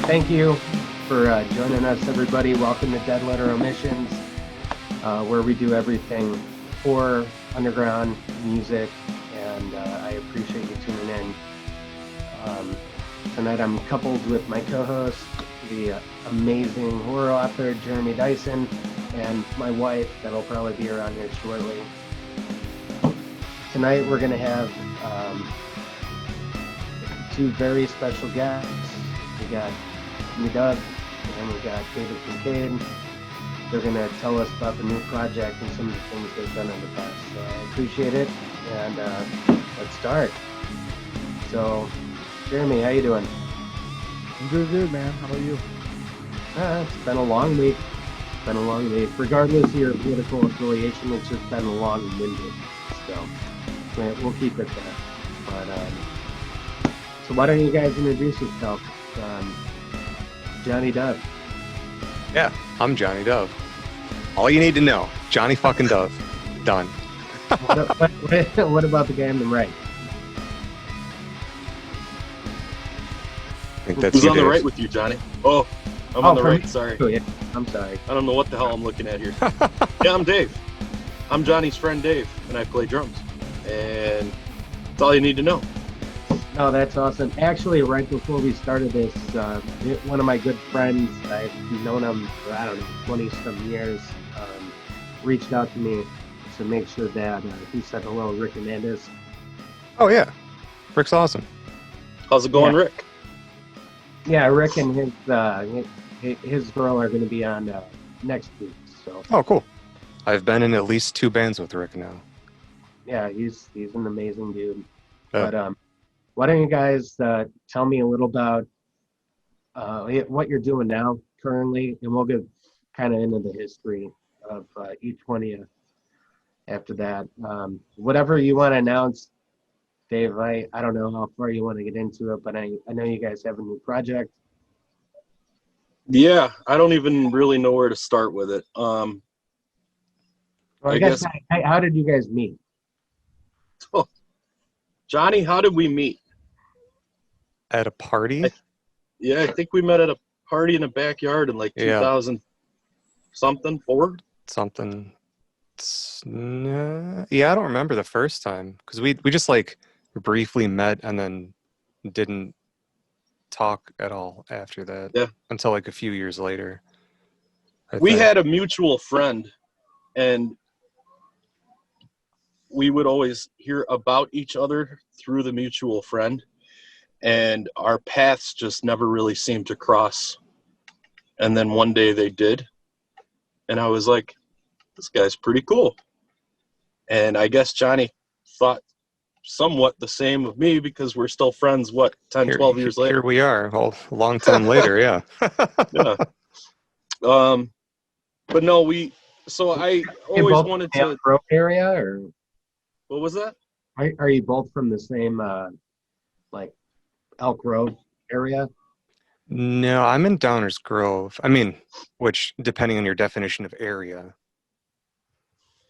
Thank you for joining us, everybody. Welcome to Dead Letter Omissions, where we do everything for underground music, and I appreciate you tuning in. Tonight I'm coupled with my co-host, the amazing horror author Jeremy Dyson, and my wife that'll probably be around here shortly. Tonight we're going to have two very special guests. We got me, Doug, and we got Dave Kinkade. They're going to tell us about the new project and some of the things they've done in the past. So I appreciate it, and let's start. So, Jeremy, how you doing? I'm doing good, man. How about you? It's been a long week. Regardless of your political affiliation, it's just been long-winded. So, we'll keep it there. But, so why don't you guys introduce yourself? Johnny Dove. Yeah, I'm Johnny Dove. All you need to know, Johnny fucking Dove. Done. What about the guy on the right? I think that's Who's you, on the Dave. right with you, Johnny? Oh, I'm on the right. Sorry. Oh, yeah. I'm sorry. I don't know what the hell I'm looking at here. Yeah, I'm Dave. I'm Johnny's friend Dave, and I play drums. And that's all you need to know. Oh, that's awesome. Actually, right before we started this, one of my good friends, I've known him for, 20-some years, reached out to me to make sure that he said hello, Rick Hernandez. Oh, yeah. Rick's awesome. How's it going, Yeah. Rick? Yeah, Rick and his girl are going to be on next week. So Oh, cool. I've been in at least 2 bands with Rick now. yeah, he's an amazing dude. Yeah. But why don't you guys tell me a little about what you're doing now currently, and we'll get kind of into the history of each one of you after that. Whatever you want to announce, Dave, I don't know how far you want to get into it, but I know you guys have a new project. Yeah, I don't even really know where to start with it. Well, I guess- how did you guys meet? Johnny, how did we meet? At a party? Yeah, I think we met at a party in the backyard in like Yeah. 2000 something, 4? Something. Yeah, I don't remember the first time. Because we just like briefly met and then didn't talk at all after that. Yeah. Until like a few years later. We had a mutual friend, and we would always hear about each other through the mutual friend, and our paths just never really seemed to cross. And then one day they did, and I was like, this guy's pretty cool. And I guess Johnny thought somewhat the same of me, because we're still friends, 10, 12 years later? Here we are, a long time later, yeah. Yeah. But no, so I You always both wanted from the to, Elk Grove area, or what was that? are you both from the same like Elk Grove area? No, I'm in Downers Grove. I mean, which, depending on your definition of area,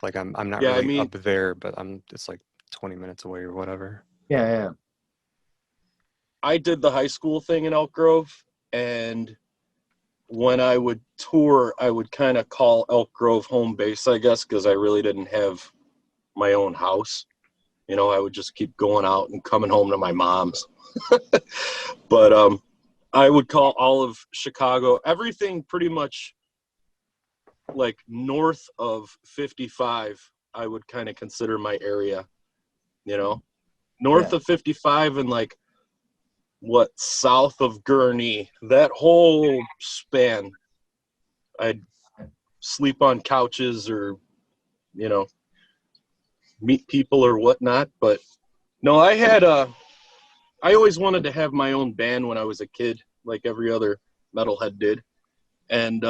like I'm not Yeah, I really mean- up there, but it's like 20 minutes away or whatever. Yeah. I did the high school thing in Elk Grove, and when I would tour, I would kind of call Elk Grove home base, I guess, because I really didn't have my own house. You know, I would just keep going out and coming home to my mom's. But I would call all of Chicago, everything pretty much like north of 55, I would kind of consider my area, you know? North Yeah. of 55 and like south of Gurnee, that whole span, I'd sleep on couches or, you know, meet people or whatnot. But no, I always wanted to have my own band when I was a kid, like every other metalhead did. And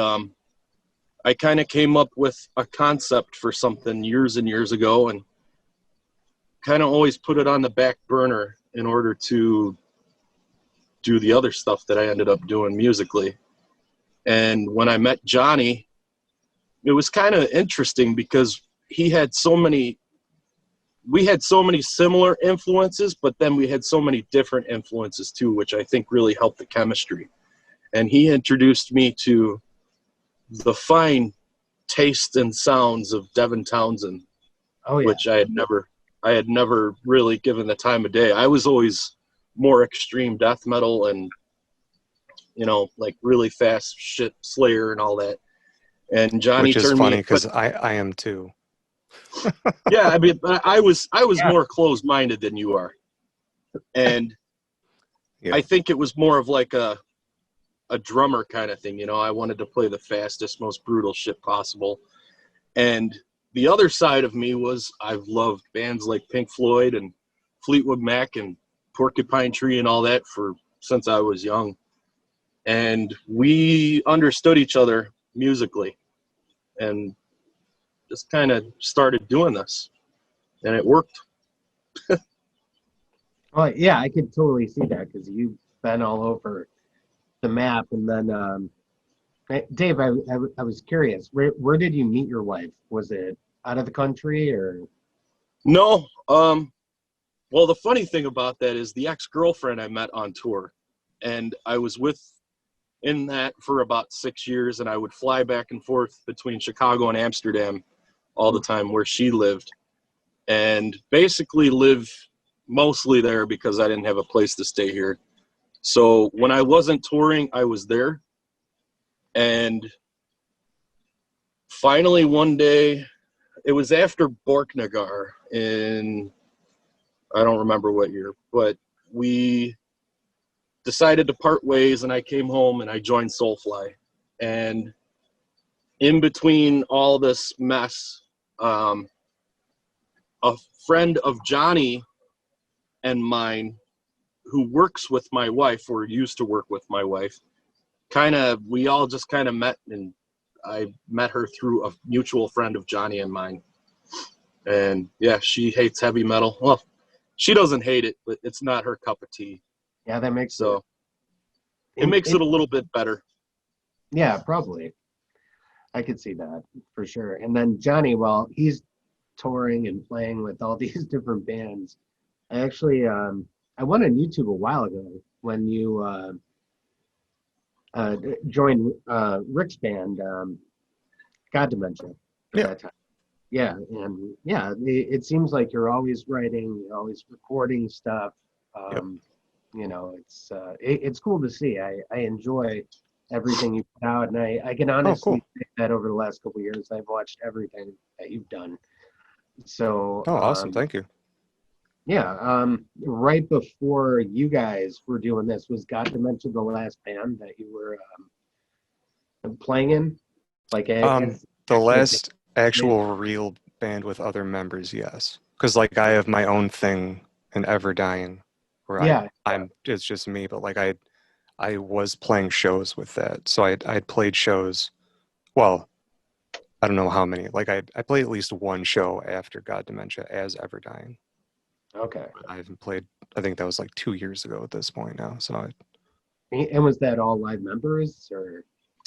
I kind of came up with a concept for something years and years ago, and kind of always put it on the back burner in order to do the other stuff that I ended up doing musically. And when I met Johnny, it was kind of interesting because we had so many similar influences, but then we had so many different influences too, which I think really helped the chemistry. and he introduced me to the fine taste and sounds of Devin Townsend, Oh yeah. which I had never really given the time of day. I was always more extreme death metal and, you know, like really fast shit, Slayer and all that. And Johnny Which is turned funny me, because I am too. yeah, I mean, I was Yeah. more closed-minded than you are, and Yeah. I think it was more of like a drummer kind of thing. You know, I wanted to play the fastest, most brutal shit possible. And the other side of me was I've loved bands like Pink Floyd and Fleetwood Mac and Porcupine Tree and all that since I was young. And we understood each other musically and just kind of started doing this. And it worked. Well, yeah, I could totally see that because you've been all over the map. And then, Dave, I was curious, where did you meet your wife? Was it out of the country or? No. Well, the funny thing about that is the ex-girlfriend I met on tour, and I was with in that for about 6 years, and I would fly back and forth between Chicago and Amsterdam all the time where she lived, and basically live mostly there because I didn't have a place to stay here. So when I wasn't touring, I was there. And finally one day, it was after Borknagar in, I don't remember what year, but we decided to part ways, and I came home and I joined Soulfly. And in between all this mess, a friend of Johnny and mine who works with my wife, or used to work with my wife, we all just kind of met, and I met her through a mutual friend of Johnny and mine. And yeah, she hates heavy metal. Well, she doesn't hate it, but it's not her cup of tea. Yeah, that makes So it makes it a little bit better. Yeah, probably. I could see that for sure. And then Johnny, well, he's touring and playing with all these different bands. I actually, I went on YouTube a while ago when you joined Rick's band, God Dementia, at Yeah. that time. Yeah, and yeah, it seems like you're always writing, you're always recording stuff. Yep. You know, it's cool to see. I enjoy everything you put out, and I can honestly cool. say that over the last couple of years, I've watched everything that you've done. So, Oh, awesome. Thank you. yeah, right before you guys were doing this, was God Dementia the last band that you were playing in? Like, as The actual last actual real band with other members, yes. Because like I have my own thing in Everdying where yeah, it's just me, but like I was playing shows with that. So I'd played shows, well, I don't know how many. Like I played at least one show after God Dementia as Everdying. okay. But I haven't played, I think that was like 2 years ago at this point now. So And was that all live members or?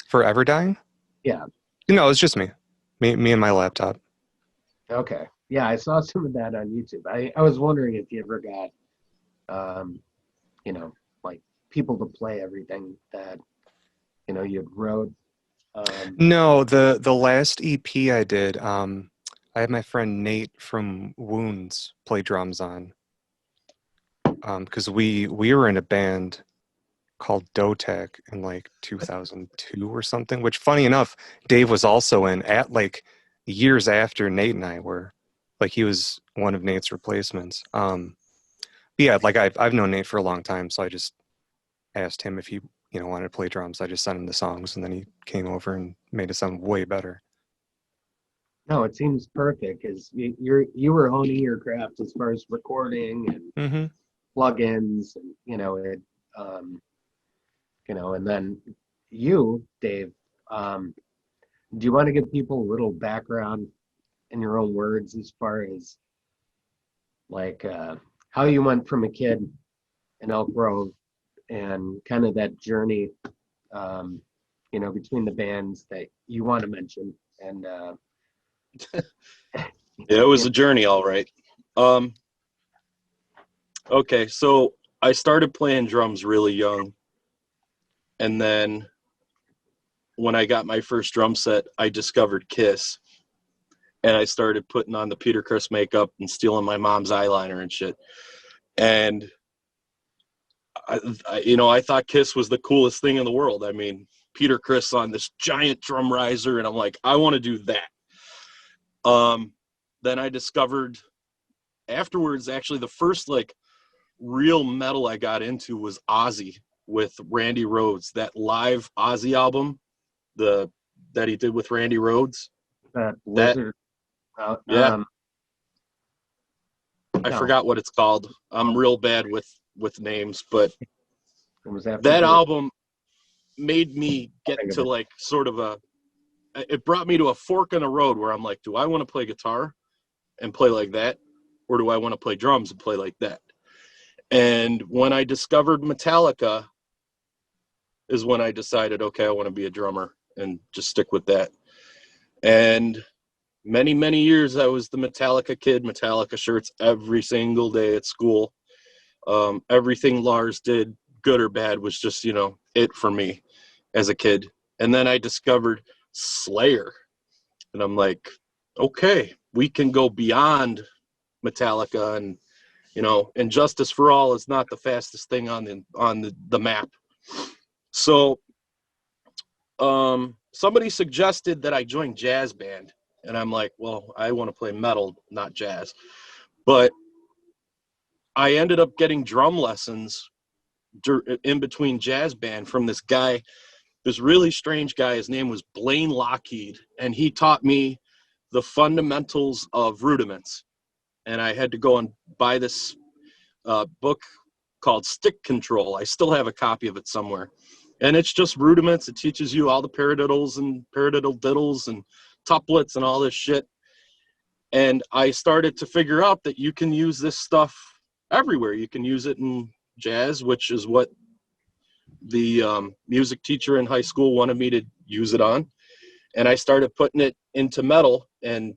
for Everdying? Yeah. No, it's just me. Me and my laptop. Okay. Yeah, I saw some of that on YouTube. I was wondering if you ever got, you know, like people to play everything that, you wrote. No, the last EP I did, I had my friend Nate from Wounds play drums on. Because we were in a band called Dotek in like 2002 or something, which funny enough, Dave was also in at like years after Nate and I were. Like he was one of Nate's replacements. But yeah, like I've known Nate for a long time, so I just asked him if he wanted to play drums. I just sent him the songs, and then he came over and made it sound way better. No, it seems perfect because you were honing your craft as far as recording and Mm-hmm. plugins, and and then you, Dave, do you want to give people a little background in your own words as far as like how you went from a kid in Elk Grove and kind of that journey, between the bands that you want to mention and Yeah, it was a journey, all right. Okay, so I started playing drums really young, And then when I got my first drum set, I discovered Kiss. And I started putting on the Peter Criss makeup and stealing my mom's eyeliner and shit. And I thought Kiss was the coolest thing in the world. I mean, Peter Criss on this giant drum riser, and I'm like, I want to do that. Then I discovered afterwards, actually, the first like real metal I got into was Ozzy with Randy Rhoads, that live Ozzy album, that he did with Randy Rhoads. Blizzard. Yeah. I No. forgot what it's called. I'm real bad with names, but It was after that the- album made me get to like sort of it brought me to a fork in the road where I'm like, do I want to play guitar and play like that? Or do I want to play drums and play like that? And when I discovered Metallica is when I decided, okay, I want to be a drummer and just stick with that. And many, many years I was the Metallica kid, Metallica shirts every single day at school. Everything Lars did, good or bad, was just, it for me as a kid. And then I discovered Slayer. And I'm like, okay, we can go beyond Metallica, and and Justice for All is not the fastest thing on the map. So somebody suggested that I join jazz band, and I'm like, well, I want to play metal, not jazz. But I ended up getting drum lessons in between jazz band from this guy, this really strange guy. His name was Blaine Lockheed, and he taught me the fundamentals of rudiments. And I had to go and buy this book called Stick Control. I still have a copy of it somewhere. And it's just rudiments. It teaches you all the paradiddles and paradiddle diddles and tuplets and all this shit. And I started to figure out that you can use this stuff everywhere. You can use it in jazz, which is what the music teacher in high school wanted me to use it on. And I started putting it into metal and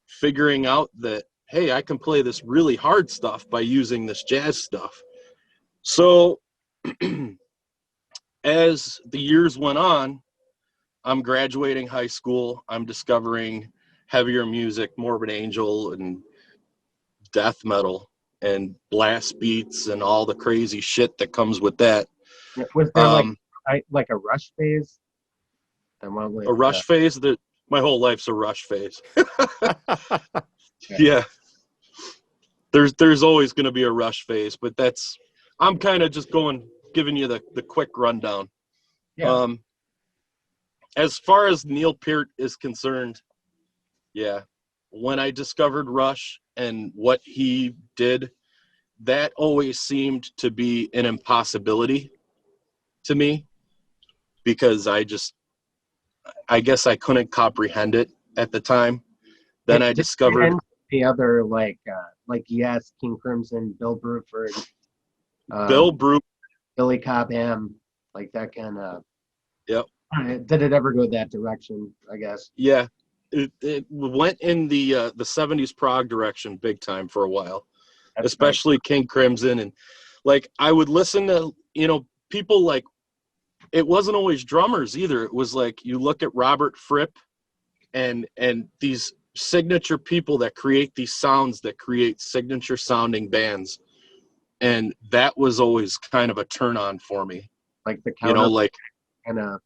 figuring out that, hey, I can play this really hard stuff by using this jazz stuff. So as the years went on, I'm graduating high school. I'm discovering heavier music, Morbid Angel and death metal and blast beats and all the crazy shit that comes with that. Was there like a Rush phase? A Rush phase? That my whole life's a Rush phase. Okay. Yeah. There's always going to be a Rush phase, but I'm kind of just giving you the quick rundown. Yeah. As far as Neil Peart is concerned, yeah, when I discovered Rush and what he did, that always seemed to be an impossibility to me, because I guess I couldn't comprehend it at the time. Then I discovered the other like Yes, King Crimson, Bill Bruford, Bill Bruford, Billy Cobham, like that kind of. Yep. Did it ever go that direction? I guess. Yeah, it went in the 70s prog direction big time for a while. That's especially right. King Crimson. And like I would listen to people, like it wasn't always drummers either. It was like you look at Robert Fripp and these signature people that create these sounds, that create signature sounding bands, and that was always kind of a turn on for me. Like the counter, kind of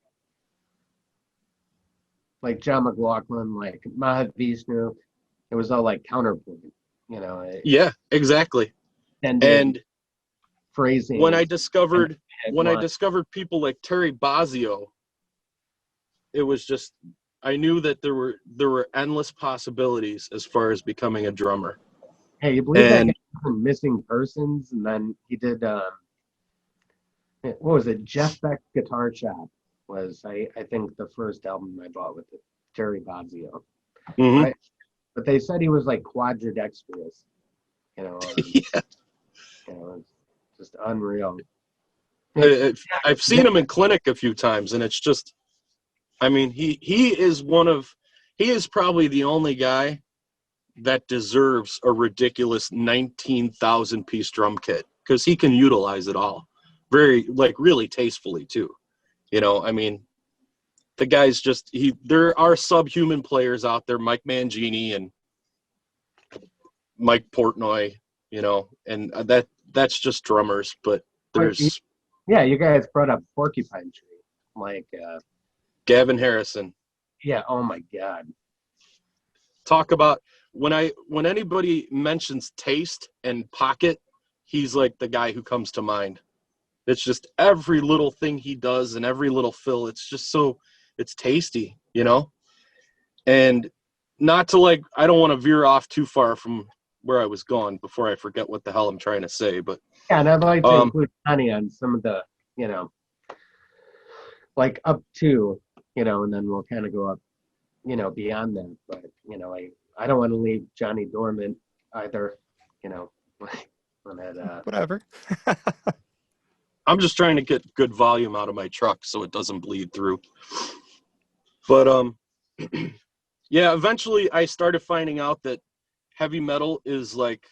like John McLaughlin, like Mahavishnu. It was all like counterpoint, Yeah, exactly. and phrasing. When I discovered people like Terry Bozzio, it was just, I knew that there were endless possibilities as far as becoming a drummer. Hey, you believe that guy was Missing Persons, and then he did what was it? Jeff Beck's Guitar Shop was I think the first album I bought with Terry Bozzio. Mm-hmm. Right? But they said he was like quadridextrous. Yeah. It's just unreal. I've seen him in clinic a few times, and it's just, I mean, he is probably the only guy that deserves a ridiculous 19,000 piece drum kit, because he can utilize it all very, like, really tastefully too. You know, I mean, the guy's just there are subhuman players out there, Mike Mangini and Mike Portnoy, you know, and that's just drummers, but there's Yeah, you guys brought up Porcupine Tree. Like, Gavin Harrison. yeah, oh my God. Talk about when anybody mentions taste and pocket, he's like the guy who comes to mind. It's just every little thing he does and every little fill, it's tasty, you know? And not to like, I don't want to veer off too far from where I was going before I forget what the hell I'm trying to say, but Yeah, and I'd like to include Johnny on some of the, you know, like up to, you know, and then we'll kind of go up, you know, beyond that. But, you know, I don't want to leave Johnny dormant either, you know, on that. Whatever. I'm just trying to get good volume out of my truck so it doesn't bleed through. But yeah, eventually I started finding out that heavy metal is like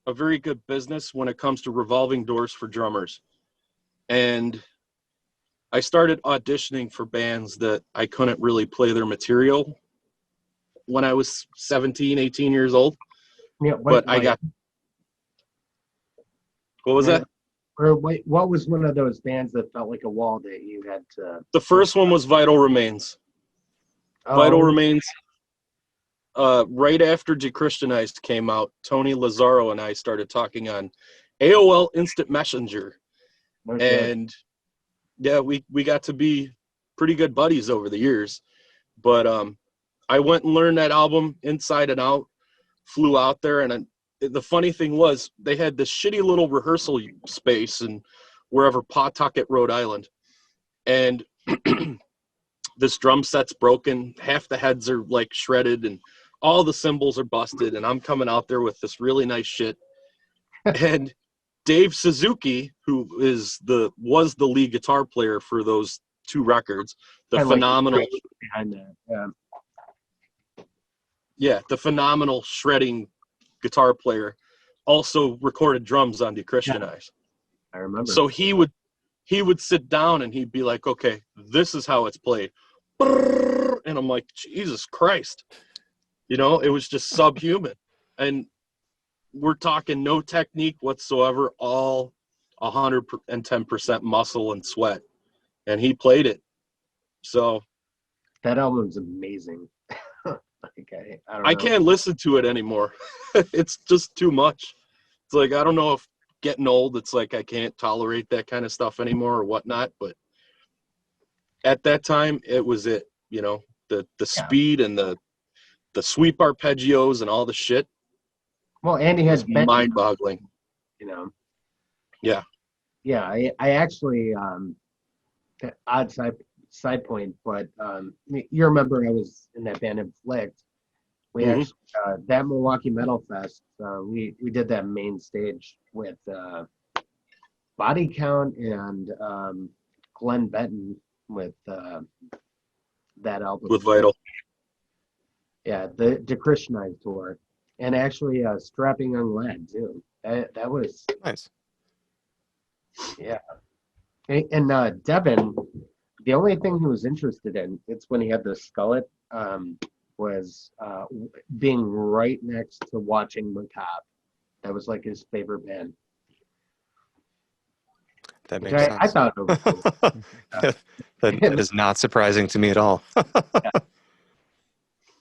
a very good business when it comes to revolving doors for drummers. And I started auditioning for bands that I couldn't really play their material when I was 17, 18 years old. Yeah, But I got, what was that? Or wait, what was one of those bands that felt like a wall that you had to? The first one was Vital Remains. Vital Remains. Right after Dechristianized came out, Tony Lazzaro and I started talking on AOL Instant Messenger. Okay. And yeah, we got to be pretty good buddies over the years. But I went and learned that album inside and out, flew out there, and the funny thing was they had this shitty little rehearsal space in wherever, Pawtucket, Rhode Island. And this drum set's broken, half the heads are like shredded, and all the cymbals are busted, and I'm coming out there with this really nice shit. And Dave Suzuki, who was the lead guitar player for those two records, the phenomenal behind that. Yeah, the phenomenal shredding guitar player, also recorded drums on Dechristianized. I remember. So he would sit down and he'd be like, okay, this is how it's played. And I'm like, Jesus Christ. You know, it was just subhuman. And we're talking no technique whatsoever, all 110% muscle and sweat. And he played it. So that album's amazing. I can't listen to it anymore. It's just too much. It's like, I don't know if getting old, it's like I can't tolerate that kind of stuff anymore or whatnot. But at that time, it was it. You know, the speed and the sweep arpeggios and all the shit. Well, Andy has mind-boggling. You know. Yeah. Yeah, I actually odd side point, but you remember I was in that band Inflict. We actually that Milwaukee Metal Fest. We did that main stage with Body Count and Glenn Benton with that album with Vital. Yeah, the Dechristianized tour, and actually Strapping Young Lad too. That was nice. Yeah, and Devin, the only thing he was interested in, it's when he had the skullet, was being right next to Watching Macabre. That was like his favorite band. That makes sense. I thought it was cool. that is not surprising to me at all.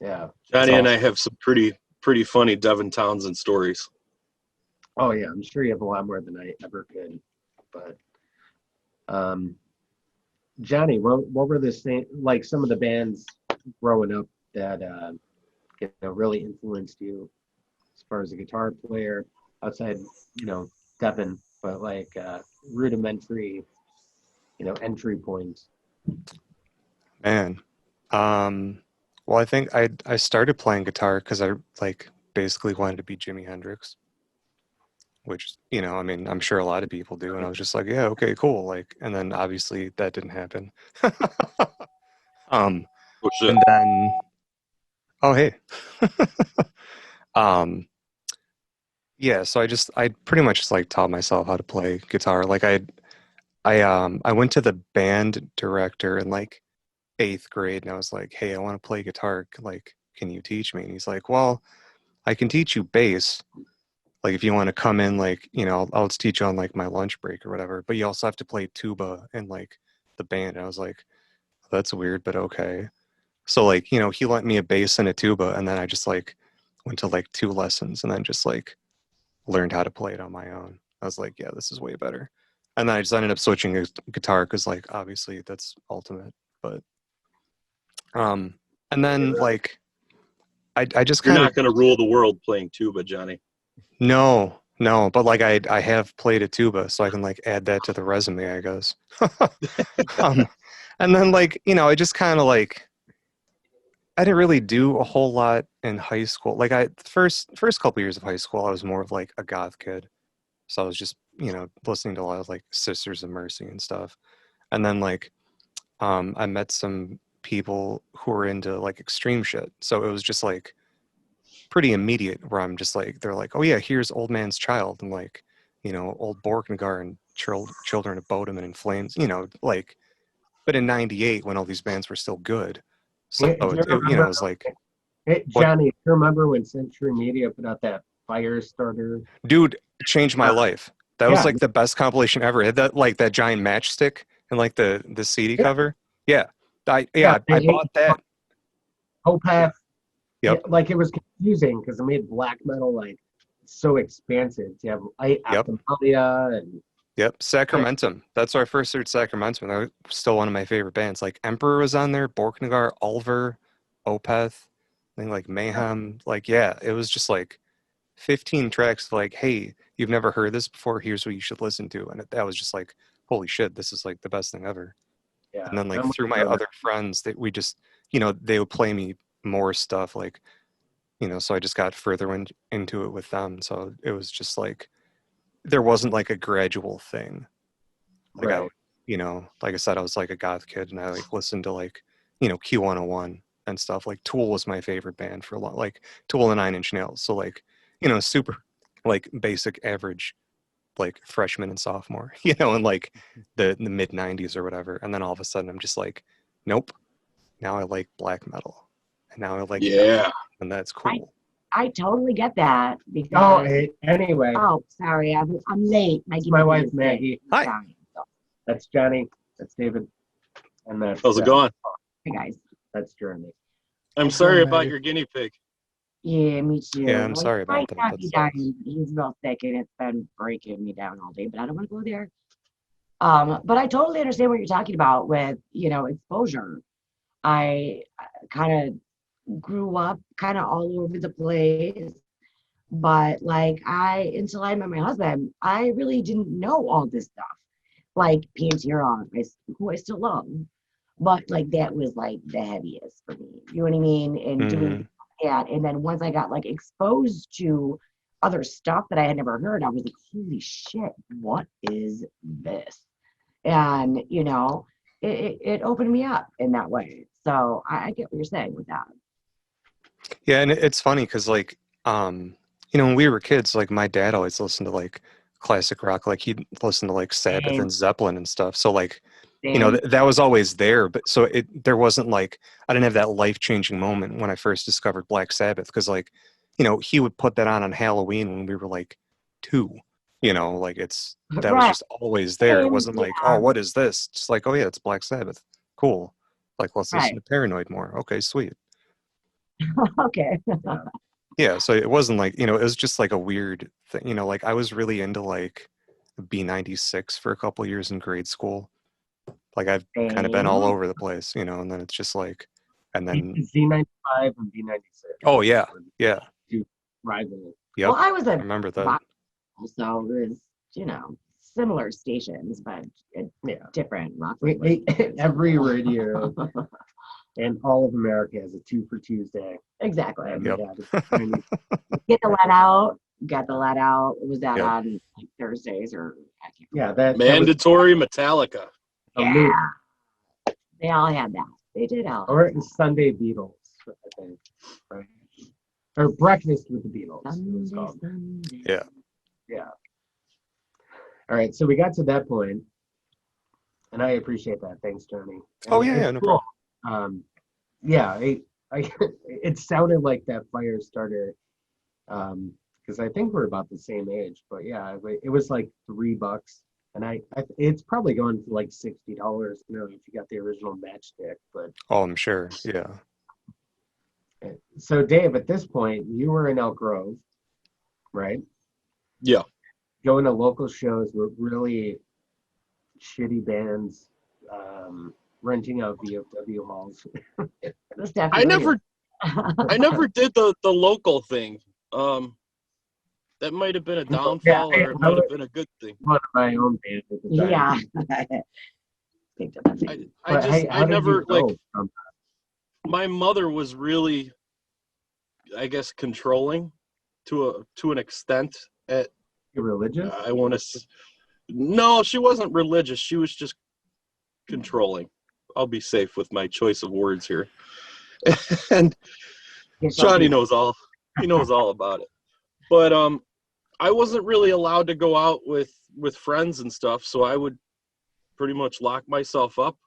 Yeah. Johnny and I have some pretty funny Devin Townsend stories. Oh yeah, I'm sure you have a lot more than I ever could. But Johnny, what were some of the bands growing up that really influenced you as far as a guitar player outside, Devin, but like rudimentary, entry points? Man. Well, I think I started playing guitar because I basically wanted to be Jimi Hendrix, which, I mean, I'm sure a lot of people do. And I was just like, yeah, okay, cool. And then obviously that didn't happen. And then, oh, hey. Yeah, so I pretty much just taught myself how to play guitar. I I went to the band director in like 8th grade, and I was like, "Hey, I want to play guitar. Like, can you teach me?" And he's like, "Well, I can teach you bass. Like, if you want to come in, like, I'll just teach you on like my lunch break or whatever. But you also have to play tuba in like the band." And I was like, "That's weird, but okay." So like, he lent me a bass and a tuba, and then I just like went to like 2 lessons, and then just like learned how to play it on my own. I was like, "Yeah, this is way better." And then I just ended up switching to guitar because like obviously that's ultimate. But um, and then like I just You're kind of not going to rule the world playing tuba, Johnny. no, but like I have played a tuba, so I can like add that to the resume, I guess. um, and then like I just kind of like I didn't really do a whole lot in high school. Like first couple years of high school, I was more of like a goth kid, so I was just listening to a lot of like Sisters of Mercy and stuff. And then like I met some people who were into like extreme shit, so it was just like pretty immediate where I'm just like, they're like, "Oh yeah, here's Old Man's Child," and like, Old Borknagar and Children of Bodom and In Flames, like, but in '98 when all these bands were still good. So Do you it remember, was like, hey, what, Johnny, do you remember when Century Media put out that fire starter? dude, it changed my life. That was Yeah, like the best compilation ever. It had that like that giant matchstick and like the CD yeah, cover. Yeah. yeah. I bought that. Opeth. Yeah, Yep. like it was confusing because it made black metal like so expansive. You have light Yep. Ophthalmia and Yep, Sacramentum. That's where I first heard Sacramentum. That was still one of my favorite bands. Like Emperor was on there, Borknagar, Ulver, Opeth, I think like Mayhem. Like, yeah, it was just like 15 tracks. Like, hey, you've never heard this before. Here's what you should listen to. And that was just like, holy shit, this is like the best thing ever. yeah. And then like I'm with through my you on that. other friends, that we just, they would play me more stuff. Like, so I just got further into it with them. So it was just like there wasn't like a gradual thing. Like I Right. would, like I said, I was like a goth kid, and I like listened to like, Q101 and stuff. Like Tool was my favorite band for a lot, like Tool and Nine Inch Nails. So like, super like basic average, like freshman and sophomore, in like the mid '90s or whatever. And then all of a sudden, I'm just like, nope. Now I like black metal, and now I like death, Yeah. and that's I cool. I totally get that Oh, because hey, anyway, sorry, I'm late. it's my wife Maggie. Hi. Sorry. That's Johnny. That's David. And that's How's it going? Hey guys. That's Jeremy. I'm sorry about your guinea pig. Yeah, me too. Yeah, I'm Well, sorry he about might that. not That be sucks. dying. He's real sick and it's been breaking me down all day, but I don't want to go there. But I totally understand what you're talking about with, exposure. I kind of grew up kind of all over the place. But like until I met my husband, I really didn't know all this stuff. Like Pantera, who I still love. But like that was like the heaviest for me. You know what I mean? And Hmm. doing that. And then once I got like exposed to other stuff that I had never heard, I was like, holy shit, what is this? And it opened me up in that way. So I get what you're saying with that. Yeah, and it's funny because like, when we were kids, like my dad always listened to like classic rock, like he'd listen to like Sabbath Same, and Zeppelin and stuff. So like, same. that was always there, but so there wasn't like I didn't have that life-changing moment when I first discovered Black Sabbath because like, he would put that on Halloween when we were like 2. Like that was Right. just always there. It Same. wasn't like, oh, Yeah. what is this? Just like, oh yeah, it's Black Sabbath. Cool. Like let's listen Right. to Paranoid more. Okay, sweet. Okay. Yeah, so it wasn't like, it was just like a weird thing. Like I was really into like B96 for a couple years in grade school. Like I've kind of been all Same. over the place, and then it's just like, and then, Z95 and B96. oh yeah, yeah, Two rivals. yep, Well, I was I a remember that. rock, so it was, similar stations, but Yeah. different rock. Every radio and all of America has a 2 for Tuesday. Exactly. And Yep. Get the let out. Got the let out. Was that Yep. on like Thursdays or I can't Yeah, remember. that was Mandatory Metallica. a loop. Yeah. They all had that. They did all. Or it was Sunday Beatles, I think. Right? Or Breakfast with the Beatles. It was Sunday, called. Sunday. Yeah. Yeah. All right, so we got to that point, And I appreciate that. Thanks, Johnny. Oh And yeah, it's yeah, no cool. problem. Yeah, it sounded like that fire starter, because I think we're about the same age. But yeah, it was like $3, and it's probably going for like $60, if you got the original matchstick. But Oh, I'm sure. Yeah. so, Dave, at this point, you were in Elk Grove, right? Yeah. Going to local shows with really shitty bands, renting out VFW halls. That's I definitely. never did the local thing. That might have been a Yeah, downfall, or it I might was have been a good thing. one of my own band at the time. Yeah. Think that that's it. But I how did you never like. go from My mother was really, I guess, controlling to an extent. At religious? I want to. No, she wasn't religious. She was just controlling. I'll be safe with my choice of words here. And Get some Johnny people. knows all. He knows all about it. But I wasn't really allowed to go out with friends and stuff, so I would pretty much lock myself up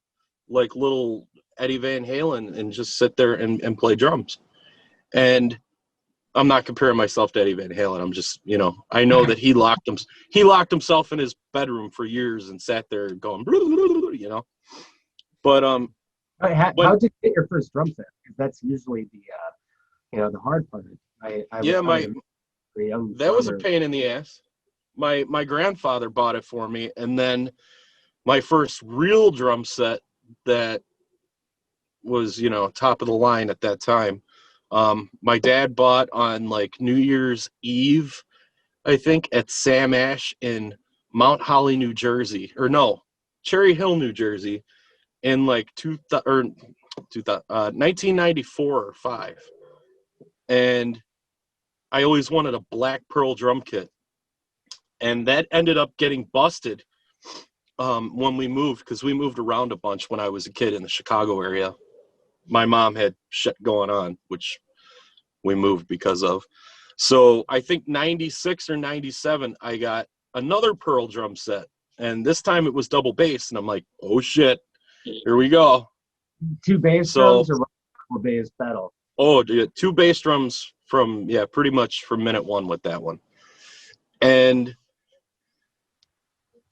like little Eddie Van Halen and just sit there and play drums. And I'm not comparing myself to Eddie Van Halen. I'm just, I know that he locked himself in his bedroom for years and sat there going, But How'd you get your first drum set? Because that's usually the hard part. I yeah, was a young that was a drummer. pain in the ass. My grandfather bought it for me, and then my first real drum set that was, top of the line at that time. My dad bought on like New Year's Eve, I think, at Sam Ash in Mount Holly, New Jersey, or no, Cherry Hill, New Jersey, in like 1994 or 5. And I always wanted a black pearl drum kit, and that ended up getting busted when we moved, because we moved around a bunch when I was a kid in the Chicago area. My mom had shit going on, which we moved because of. So I think 96 or 97, I got another pearl drum set, and this time it was double bass, and I'm like, oh shit, here we go. 2 bass So, drums or 1 bass pedal? oh, dude, 2 bass drums from, pretty much from minute one with that one. And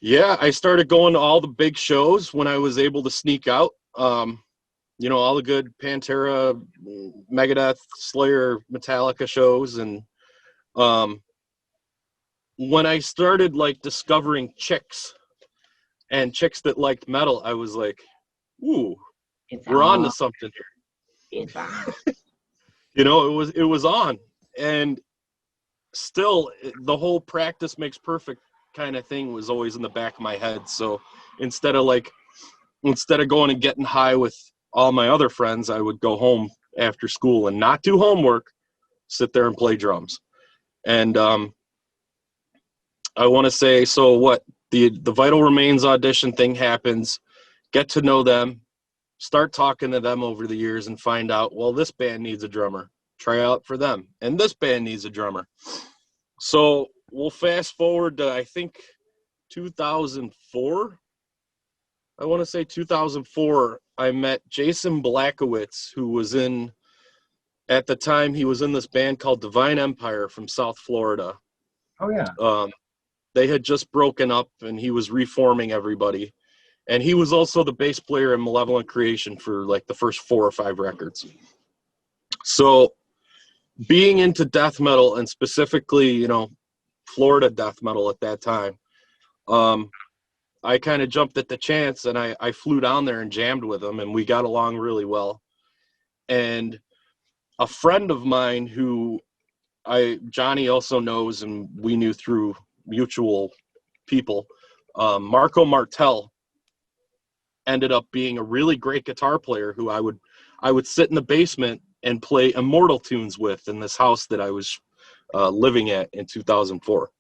yeah, I started going to all the big shows when I was able to sneak out. All the good Pantera, Megadeth, Slayer, Metallica shows. And when I started like discovering chicks that liked metal, I was like, ooh, It's we're on to on. something here. It's on. It was on. And still, the whole practice makes perfect kind of thing was always in the back of my head. So instead of going and getting high with all my other friends, I would go home after school and not do homework, sit there and play drums. And I want to say, so what, the Vital Remains audition thing happens, get to know them, start talking to them over the years, and find out, well, this band needs a drummer. Try out for them. And this band needs a drummer. So we'll fast forward to, I think, 2004. I want to say 2004, I met Jason Blackowitz, who was at the time, he was in this band called Divine Empire from South Florida. Oh yeah. They had just broken up, and he was reforming everybody. And he was also the bass player in Malevolent Creation for like the first 4 or 5 records. So being into death metal, and specifically, Florida death metal at that time, I kind of jumped at the chance, and I flew down there and jammed with him, and we got along really well. And a friend of mine who Johnny also knows, and we knew through mutual people, Marco Martel, ended up being a really great guitar player who I would sit in the basement and play Immortal tunes with in this house that I was living at in 2004.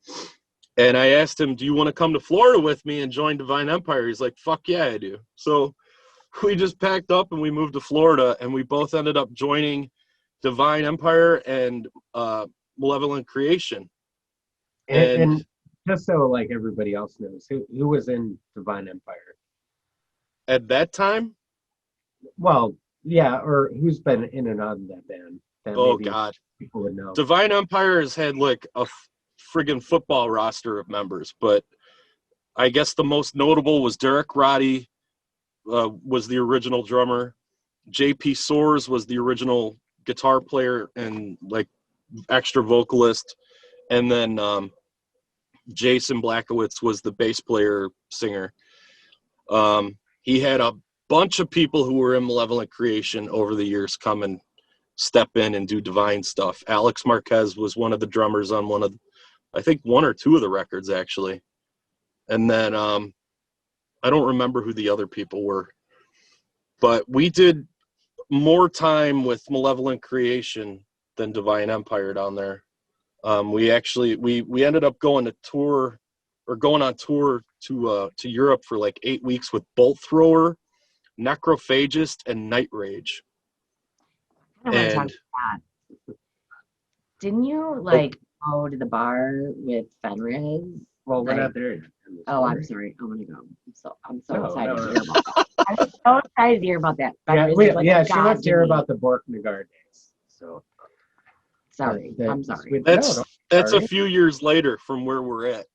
And I asked him, do you want to come to Florida with me and join Divine Empire? He's like, fuck yeah, I do. So we just packed up and we moved to Florida, and we both ended up joining Divine Empire and Malevolent Creation. And just so like everybody else knows, who was in Divine Empire? at that time. Well, yeah, or who's been in and out of that band that Oh maybe God, people would know. Divine Empire has had like a friggin' football roster of members, but I guess the most notable was Derek Roddy, was the original drummer. JP Soares was the original guitar player and like extra vocalist, and then Jason Blackowitz was the bass player singer. He had a bunch of people who were in Malevolent Creation over the years come and step in and do Divine stuff. Alex Marquez was one of the drummers on I think one or two of the records actually. And then I don't remember who the other people were, but we did more time with Malevolent Creation than Divine Empire down there. We actually we ended up going on tour to Europe for like 8 weeks with Bolt Thrower, Necrophagist, and Night Rage. I want to talk And about that. Didn't you like go to the bar with Fenriz? Well, we're Like, not there. oh, I'm sorry. I want to go. I'm so No, excited no, to no. hear about that. I'm so excited to hear about that. Yeah, Fenriz is like yeah, a she god wants to to hear me. about the Borknagar days. So Sorry, I'm sorry. that's a sorry. few years later from where we're at.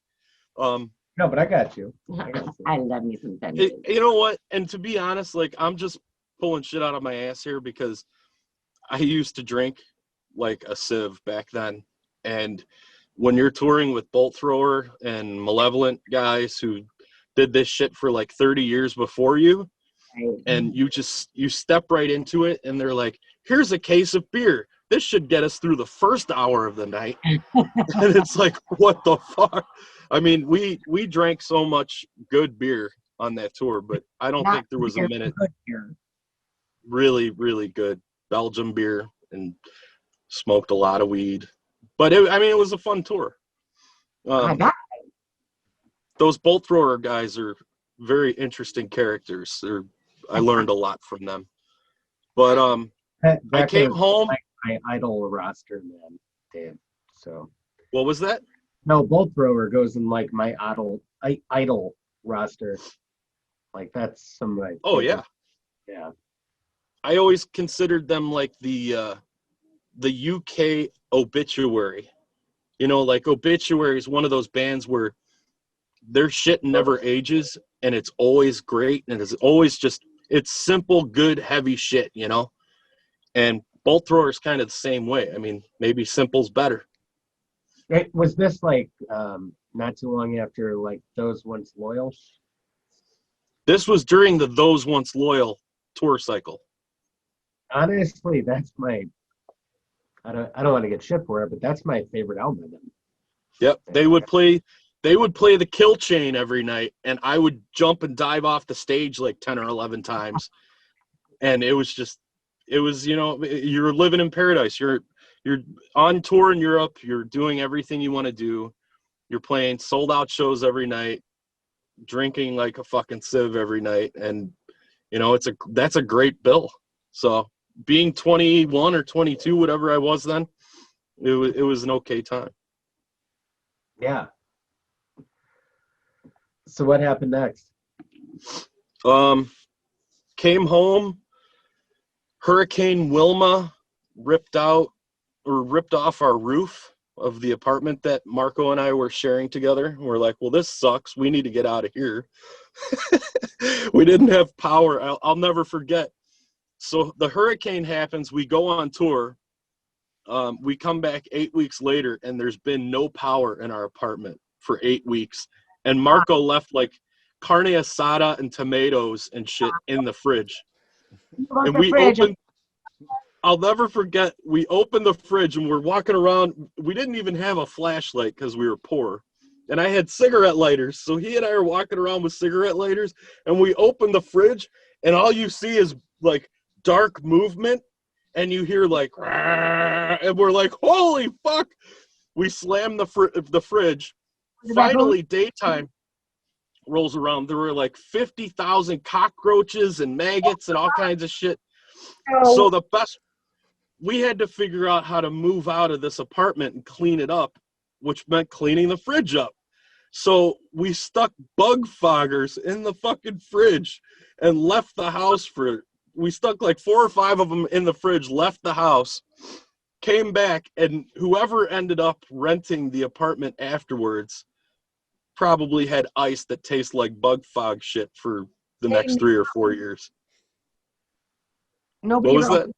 No, but I got you. I got you. I love me some Fenriz. You know what? And to be honest, like I'm just pulling shit out of my ass here because I used to drink like a sieve back then. And when you're touring with Bolt Thrower and Malevolent guys who did this shit for like 30 years before you, Right? and you step right into it and they're like, here's a case of beer. This should get us through the first hour of the night. And it's like, what the fuck? I mean, we drank so much good beer on that tour, but I don't think there was a minute Good beer. really, really good Belgium beer, and smoked a lot of weed. But it was a fun tour. I bet. Those Bolt Thrower guys are very interesting characters. I learned a lot from them. But I came home. My idol roster, man, Dave. So What was that? no, Bolt Thrower goes in like my idol roster. Like that's some of my. Oh favorite. yeah. Yeah. I always considered them like the UK Obituary. You know, like Obituary is one of those bands where their shit never ages and it's always great and it's simple, good, heavy shit, you know? And Bolt Thrower is kind of the same way. I mean, maybe simple's better. Was this like not too long after like Those Once Loyal? This was during the Those Once Loyal tour cycle. Honestly, that's my. I don't want to get shit for it, but that's my favorite album of them. Yep, they would play the Kill Chain every night, and I would jump and dive off the stage like 10 or 11 times. And it was, you know, you're living in paradise. You're on tour in Europe. You're doing everything you want to do. You're playing sold out shows every night, drinking like a fucking sieve every night. And, you know, that's a great bill. So being 21 or 22, whatever I was then, it was an okay time. Yeah. So what happened next? Came home. Hurricane Wilma ripped off our roof of the apartment that Marco and I were sharing together. We're like, well, this sucks. We need to get out of here. We didn't have power. I'll never forget. So the hurricane happens. We go on tour. We come back 8 weeks later, and there's been no power in our apartment for 8 weeks. And Marco left like carne asada and tomatoes and shit in the fridge. And I'll never forget, we opened the fridge and we're walking around. We didn't even have a flashlight because we were poor. And I had cigarette lighters. So he and I are walking around with cigarette lighters, and we open the fridge and all you see is like dark movement, and you hear like, and we're like, holy fuck. We slam the fridge. Finally, daytime rolls around. There were like 50,000 cockroaches and maggots and all kinds of shit. So we had to figure out how to move out of this apartment and clean it up, which meant cleaning the fridge up. So we stuck bug foggers in the fucking fridge and left the house we stuck like 4 or 5 of them in the fridge, left the house, came back, and whoever ended up renting the apartment afterwards probably had ice that tastes like bug fog shit for the next 3 or 4 years. What was that?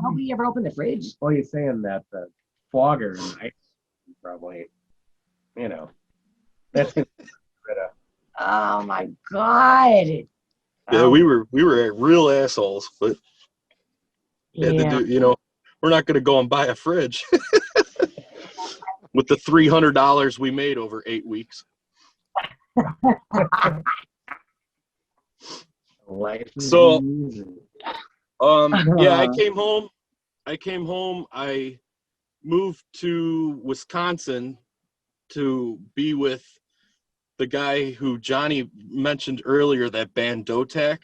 Nobody ever opened the fridge. Well, you're saying that the fogger and ice probably, that's gonna get rid of. Oh my god. Yeah, we were real assholes, but had to do, we're not going to go and buy a fridge with the $300 we made over 8 weeks. So, yeah, I came home. I moved to Wisconsin to be with the guy who Johnny mentioned earlier, that band Dotak.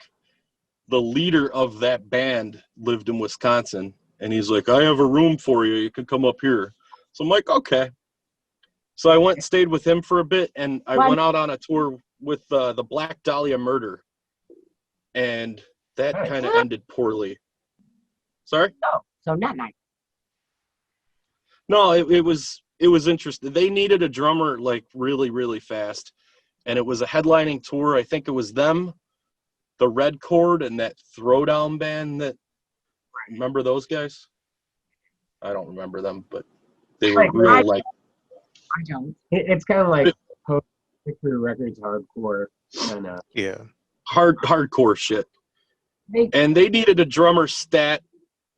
The leader of that band lived in Wisconsin, and he's like, I have a room for you. You can come up here. So I'm like, okay. So I went and stayed with him for a bit, and I went out on a tour with the Black Dahlia Murder, and that kind of ended poorly. Sorry? Oh, so not nice. No, it was interesting. They needed a drummer like really, really fast, and it was a headlining tour. I think it was them, the Red Chord, and that Throwdown band. That, remember those guys? I don't remember them, but they were real like. I don't. It's kind of like post-Picture Records hardcore kind of. Yeah. Hardcore shit. And they needed a drummer stat,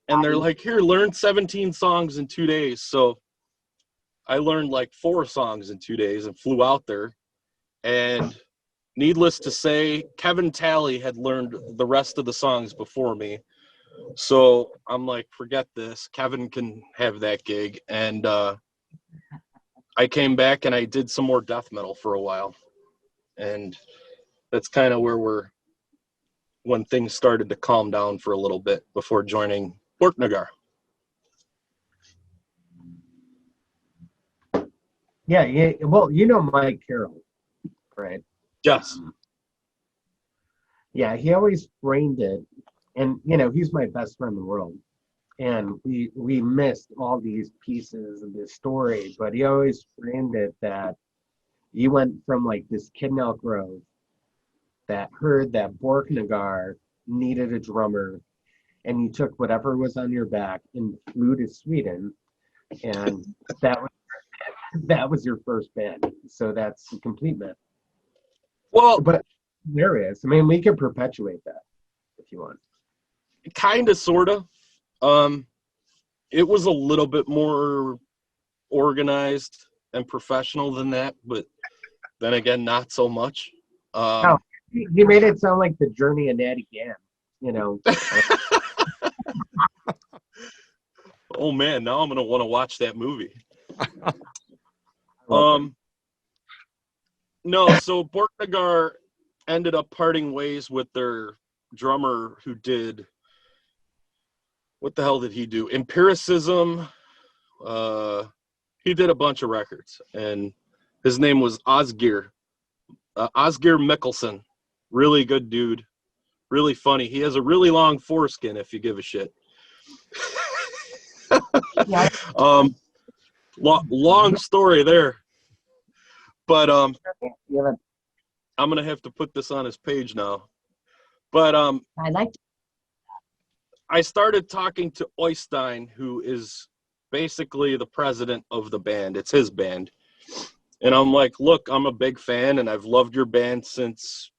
and they're like, here, learn 17 songs in 2 days. So I learned like 4 songs in 2 days and flew out there. And needless to say, Kevin Talley had learned the rest of the songs before me. So I'm like, forget this. Kevin can have that gig. And I came back and I did some more death metal for a while. And that's kind of when things started to calm down for a little bit before joining Borknagar. Yeah. Well, Mike Carroll, right? Yes. Yeah, he always framed it, and he's my best friend in the world, and we missed all these pieces of this story, but he always framed it that you went from like this kid in Elk Grove that heard that Borknagar needed a drummer, and you took whatever was on your back and flew to Sweden, and that was your first band. So that's a complete myth. Well, but there is. I mean, we could perpetuate that if you want. Kind of, sort of. It was a little bit more organized and professional than that, but then again, not so much. No, you made it sound like the journey of Natty Gann, Oh man, now I'm gonna want to watch that movie. No, so Borknagar ended up parting ways with their drummer who did, what the hell did he do? Empiricism. He did a bunch of records, and his name was Osgeir Mikkelsen. Really good dude. Really funny. He has a really long foreskin if you give a shit. Long story there. But I'm gonna have to put this on his page now. But I started talking to Oystein, who is basically the president of the band. It's his band. And I'm like, look, I'm a big fan, and I've loved your band since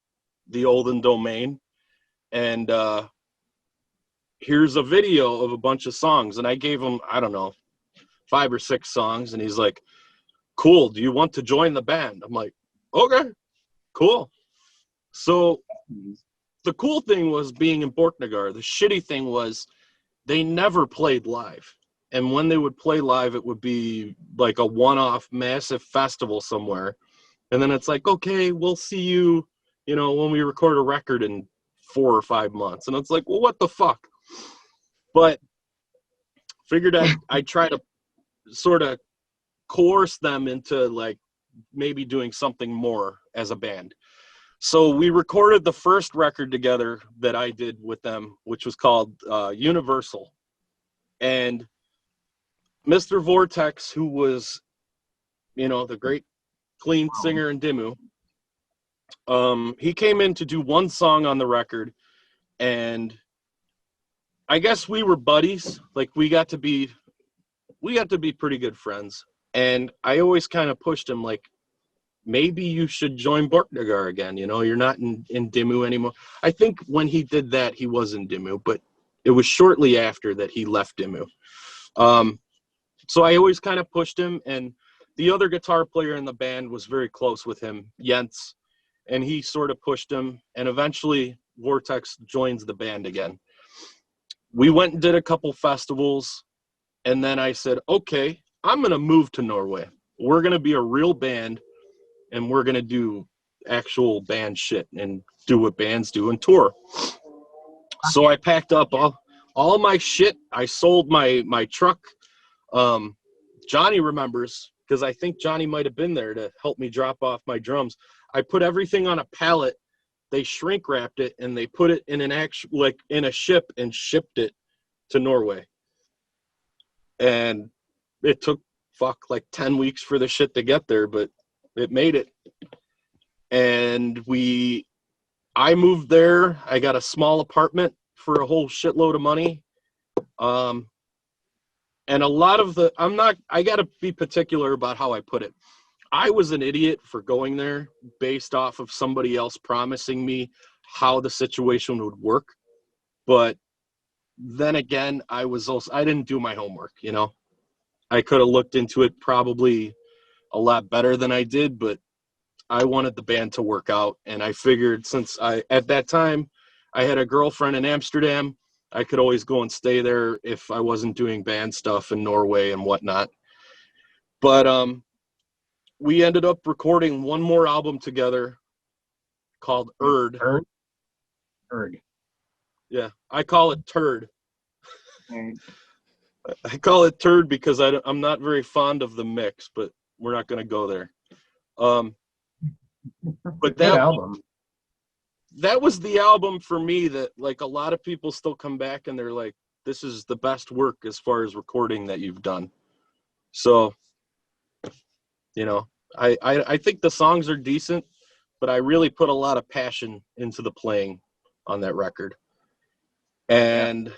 the olden domain. And here's a video of a bunch of songs. And I gave him, I don't know, 5 or 6 songs. And he's like, cool, do you want to join the band? I'm like, okay, cool. So the cool thing was being in Borknagar. The shitty thing was they never played live. And when they would play live, it would be like a one-off massive festival somewhere. And then it's like, okay, we'll see you, when we record a record in 4 or 5 months. And it's like, well, what the fuck? But figured I'd try to sort of coerce them into like maybe doing something more as a band. So we recorded the first record together that I did with them, which was called Universal. And Mr. Vortex, who was, the great clean singer in Dimmu, he came in to do one song on the record, and I guess we were buddies. Like we got to be pretty good friends. And I always kind of pushed him, like, maybe you should join Borknagar again. You're not in Dimmu anymore. I think when he did that, he was in Dimmu, but it was shortly after that he left Dimmu. So I always kind of pushed him, and the other guitar player in the band was very close with him, Jens, and he sort of pushed him, and eventually Vortex joins the band again. We went and did a couple festivals, and then I said, okay, I'm going to move to Norway. We're going to be a real band, and we're going to do actual band shit and do what bands do and tour. So I packed up all my shit. I sold my truck. Johnny remembers, because I think Johnny might have been there to help me drop off my drums. I put everything on a pallet. They shrink wrapped it, and they put it in in a ship and shipped it to Norway. And it took like 10 weeks for the shit to get there, but it made it. And I moved there. I got a small apartment for a whole shitload of money. And a lot of I got to be particular about how I put it. I was an idiot for going there based off of somebody else promising me how the situation would work. But then again, I didn't do my homework, I could have looked into it probably a lot better than I did, but I wanted the band to work out. And I figured since at that time, I had a girlfriend in Amsterdam, I could always go and stay there if I wasn't doing band stuff in Norway and whatnot. But we ended up recording one more album together called Erd. Erd. Yeah, I call it Turd. Erd. I call it Turd because I'm not very fond of the mix, but we're not going to go there. But Good album. That was the album for me that, like, a lot of people still come back and they're like, this is the best work as far as recording that you've done. So, I think the songs are decent, but I really put a lot of passion into the playing on that record. And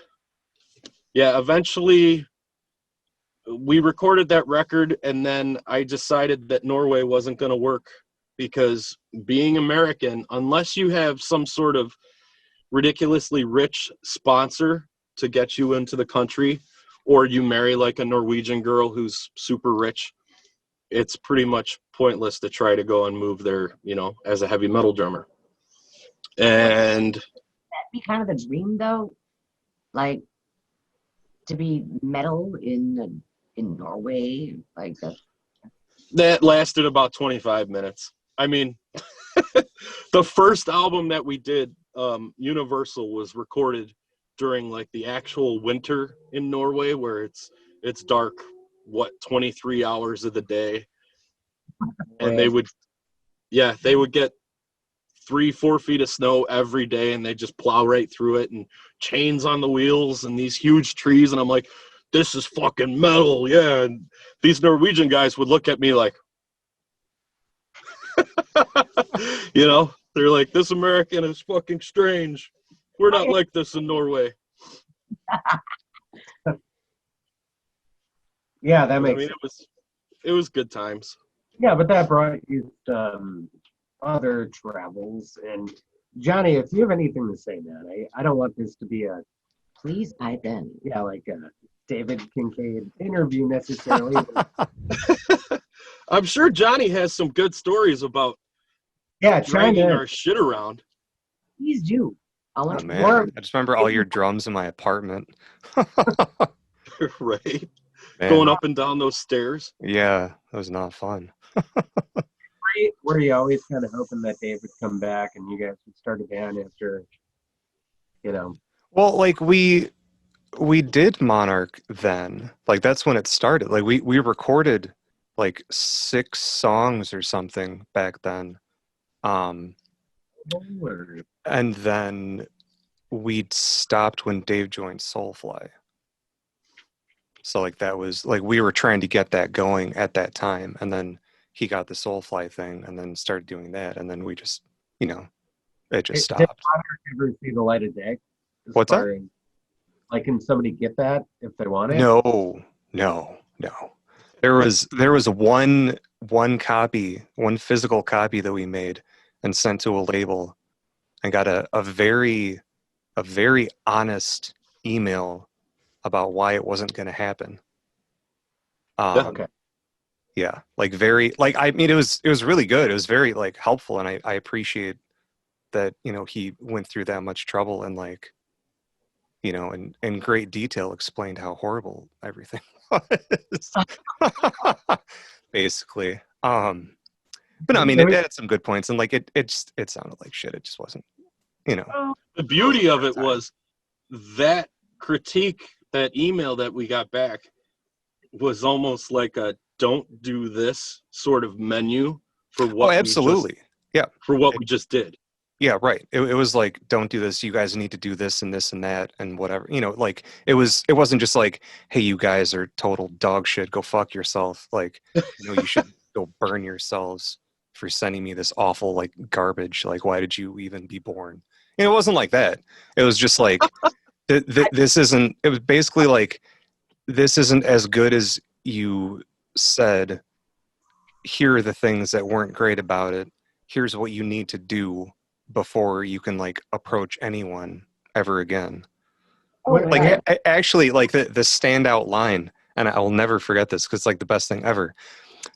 eventually we recorded that record, and then I decided that Norway wasn't going to work because being American, unless you have some sort of ridiculously rich sponsor to get you into the country, or you marry like a Norwegian girl who's super rich, it's pretty much pointless to try to go and move there, as a heavy metal drummer. And Would that be kind of the dream, though? Like, to be metal in Norway? Like, that lasted about 25 minutes. I mean, the first album that we did, Universal, was recorded during like the actual winter in Norway, where it's dark 23 hours of the day, and they would get 3-4 feet of snow every day, and they just plow right through it, and chains on the wheels and these huge trees, and I'm like, this is fucking metal. Yeah. And these Norwegian guys would look at me like, they're like, this American is fucking strange. We're not like this in Norway. Yeah, that makes sense. It was good times. Yeah, but that brought you other travels. And Johnny, if you have anything to say, man, I don't want this to be a please pipe in. Yeah, like a David Kinkade interview necessarily. I'm sure Johnny has some good stories about dragging our shit around. Please do. Oh, man. I just remember all your drums in my apartment. Right. Man. Going up and down those stairs. Yeah, that was not fun. Were you always kind of hoping that Dave would come back and you guys would start a band after, Well, like we did Monarch then. Like that's when it started. Like we recorded like 6 songs or something back then. Lord. And then we'd stopped when Dave joined Soulfly. So like that was like we were trying to get that going at that time, and then he got the Soulfly thing and then started doing that, and then we just, you know, it just Did stopped. Monarch ever see the light of day? As What's far that? as, like, can somebody get that if they want it? No. There was one copy, one physical copy that we made and sent to a label, and got a very honest email about why it wasn't going to happen. Okay. Yeah, like very, like, I mean, it was really good. It was very like helpful, and I appreciate that, you know, he went through that much trouble and, like, you know, in great detail explained how horrible everything was. Basically. But no, I mean, it had some good points, and like it sounded like shit. It just wasn't, you know. The beauty of it was that critique, that email that we got back was almost like a don't do this sort of menu for Oh, what absolutely. Yeah. we just did. Yeah, right. It was like, don't do this. You guys need to do this and this and that and whatever. You know, like it wasn't just like, hey, you guys are total dog shit. Go fuck yourself. Like, you know, you should go burn yourselves for sending me this awful like garbage. Like, why did you even be born? And it wasn't like that. It was just like, this isn't. It was basically like, this isn't as good as you said. Here are the things that weren't great about it. Here's what you need to do before you can like approach anyone ever again. Oh, What- Like yeah. actually, like the standout line, and I will never forget this because it's like the best thing ever.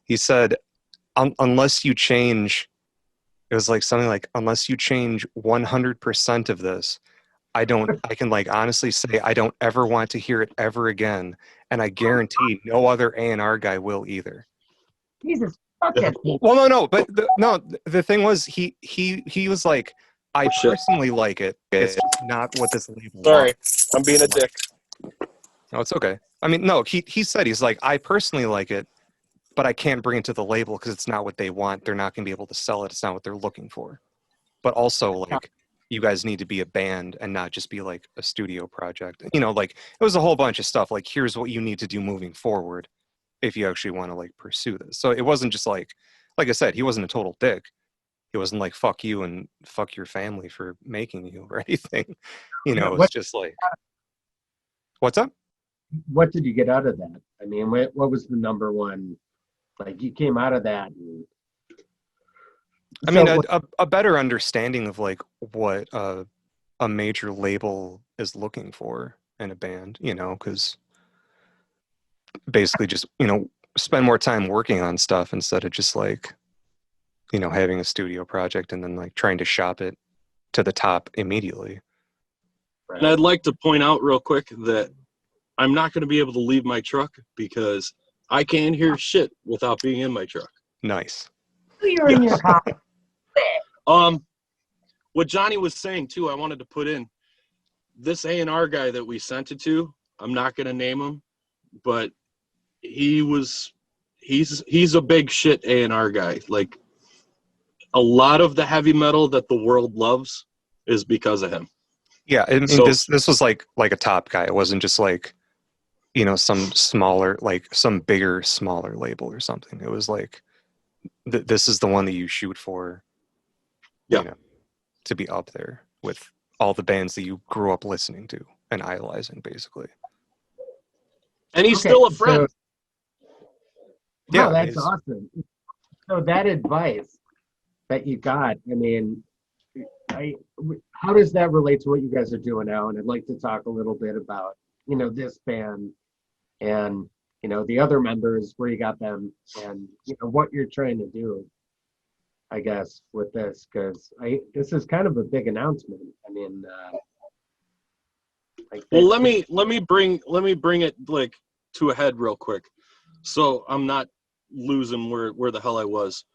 He said, unless you change, it was like something like, unless you change 100% of this, I can like honestly say I don't ever want to hear it ever again, and I guarantee no other A&R guy will either. Jesus, fuck that thing. Well, no, but the thing was, he was like, I Oh, shit. personally like it. It's just not what this label Sorry, wants. I'm being a dick. No, it's okay. I mean, no, he said, he's like, I personally like it, but I can't bring it to the label because it's not what they want. They're not going to be able to sell it. It's not what they're looking for. But also, like, you guys need to be a band and not just be like a studio project. You know, like, it was a whole bunch of stuff. Like, here's what you need to do moving forward if you actually want to like pursue this. So it wasn't just like I said, he wasn't a total dick. He wasn't like, fuck you and fuck your family for making you or anything. You know, it was just like, what's up? What did you get out of that? I mean, what was the number one? Like, you came out of that. And, I so mean, a better understanding of like what a major label is looking for in a band, you know, because basically just, you know, spend more time working on stuff instead of just like, you know, having a studio project and then like trying to shop it to the top immediately. And I'd like to point out real quick that I'm not going to be able to leave my truck because I can't hear shit without being in my truck. Nice. You're in your car. What Johnny was saying too, I wanted to put in this A&R guy that we sent it to. I'm not going to name him, but he's a big shit A&R guy. Like, a lot of the heavy metal that the world loves is because of him. Yeah, I mean, So- this was like a top guy. It wasn't just like, you know, some smaller, like some bigger, smaller label or something. It was like, this is the one that you shoot for, Yeah. you know, to be up there with all the bands that you grew up listening to and idolizing, basically. And he's Okay, still a friend. Yeah, no, that's he's- awesome. So that advice that you got, I mean, how does that relate to what you guys are doing now? And I'd like to talk a little bit about, you know, this band and, you know, the other members, where you got them, and, you know, what you're trying to do, I guess, with this, because this is kind of a big announcement. I mean, like, Well, let me bring it like to a head real quick, so I'm not losing where the hell I was.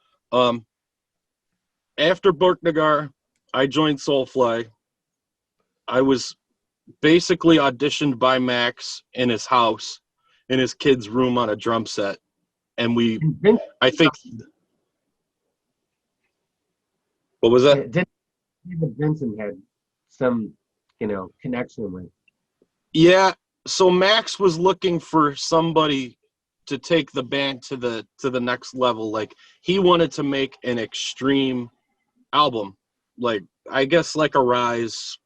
After Borknagar, I joined Soulfly. I was basically auditioned by Max in his house, in his kid's room on a drum set, And And Vince, I think, what was that? David Vincent had some, connection with. Yeah. So Max was looking for somebody to take the band to the next level. Like, he wanted to make an extreme album, like, I guess like a Rise,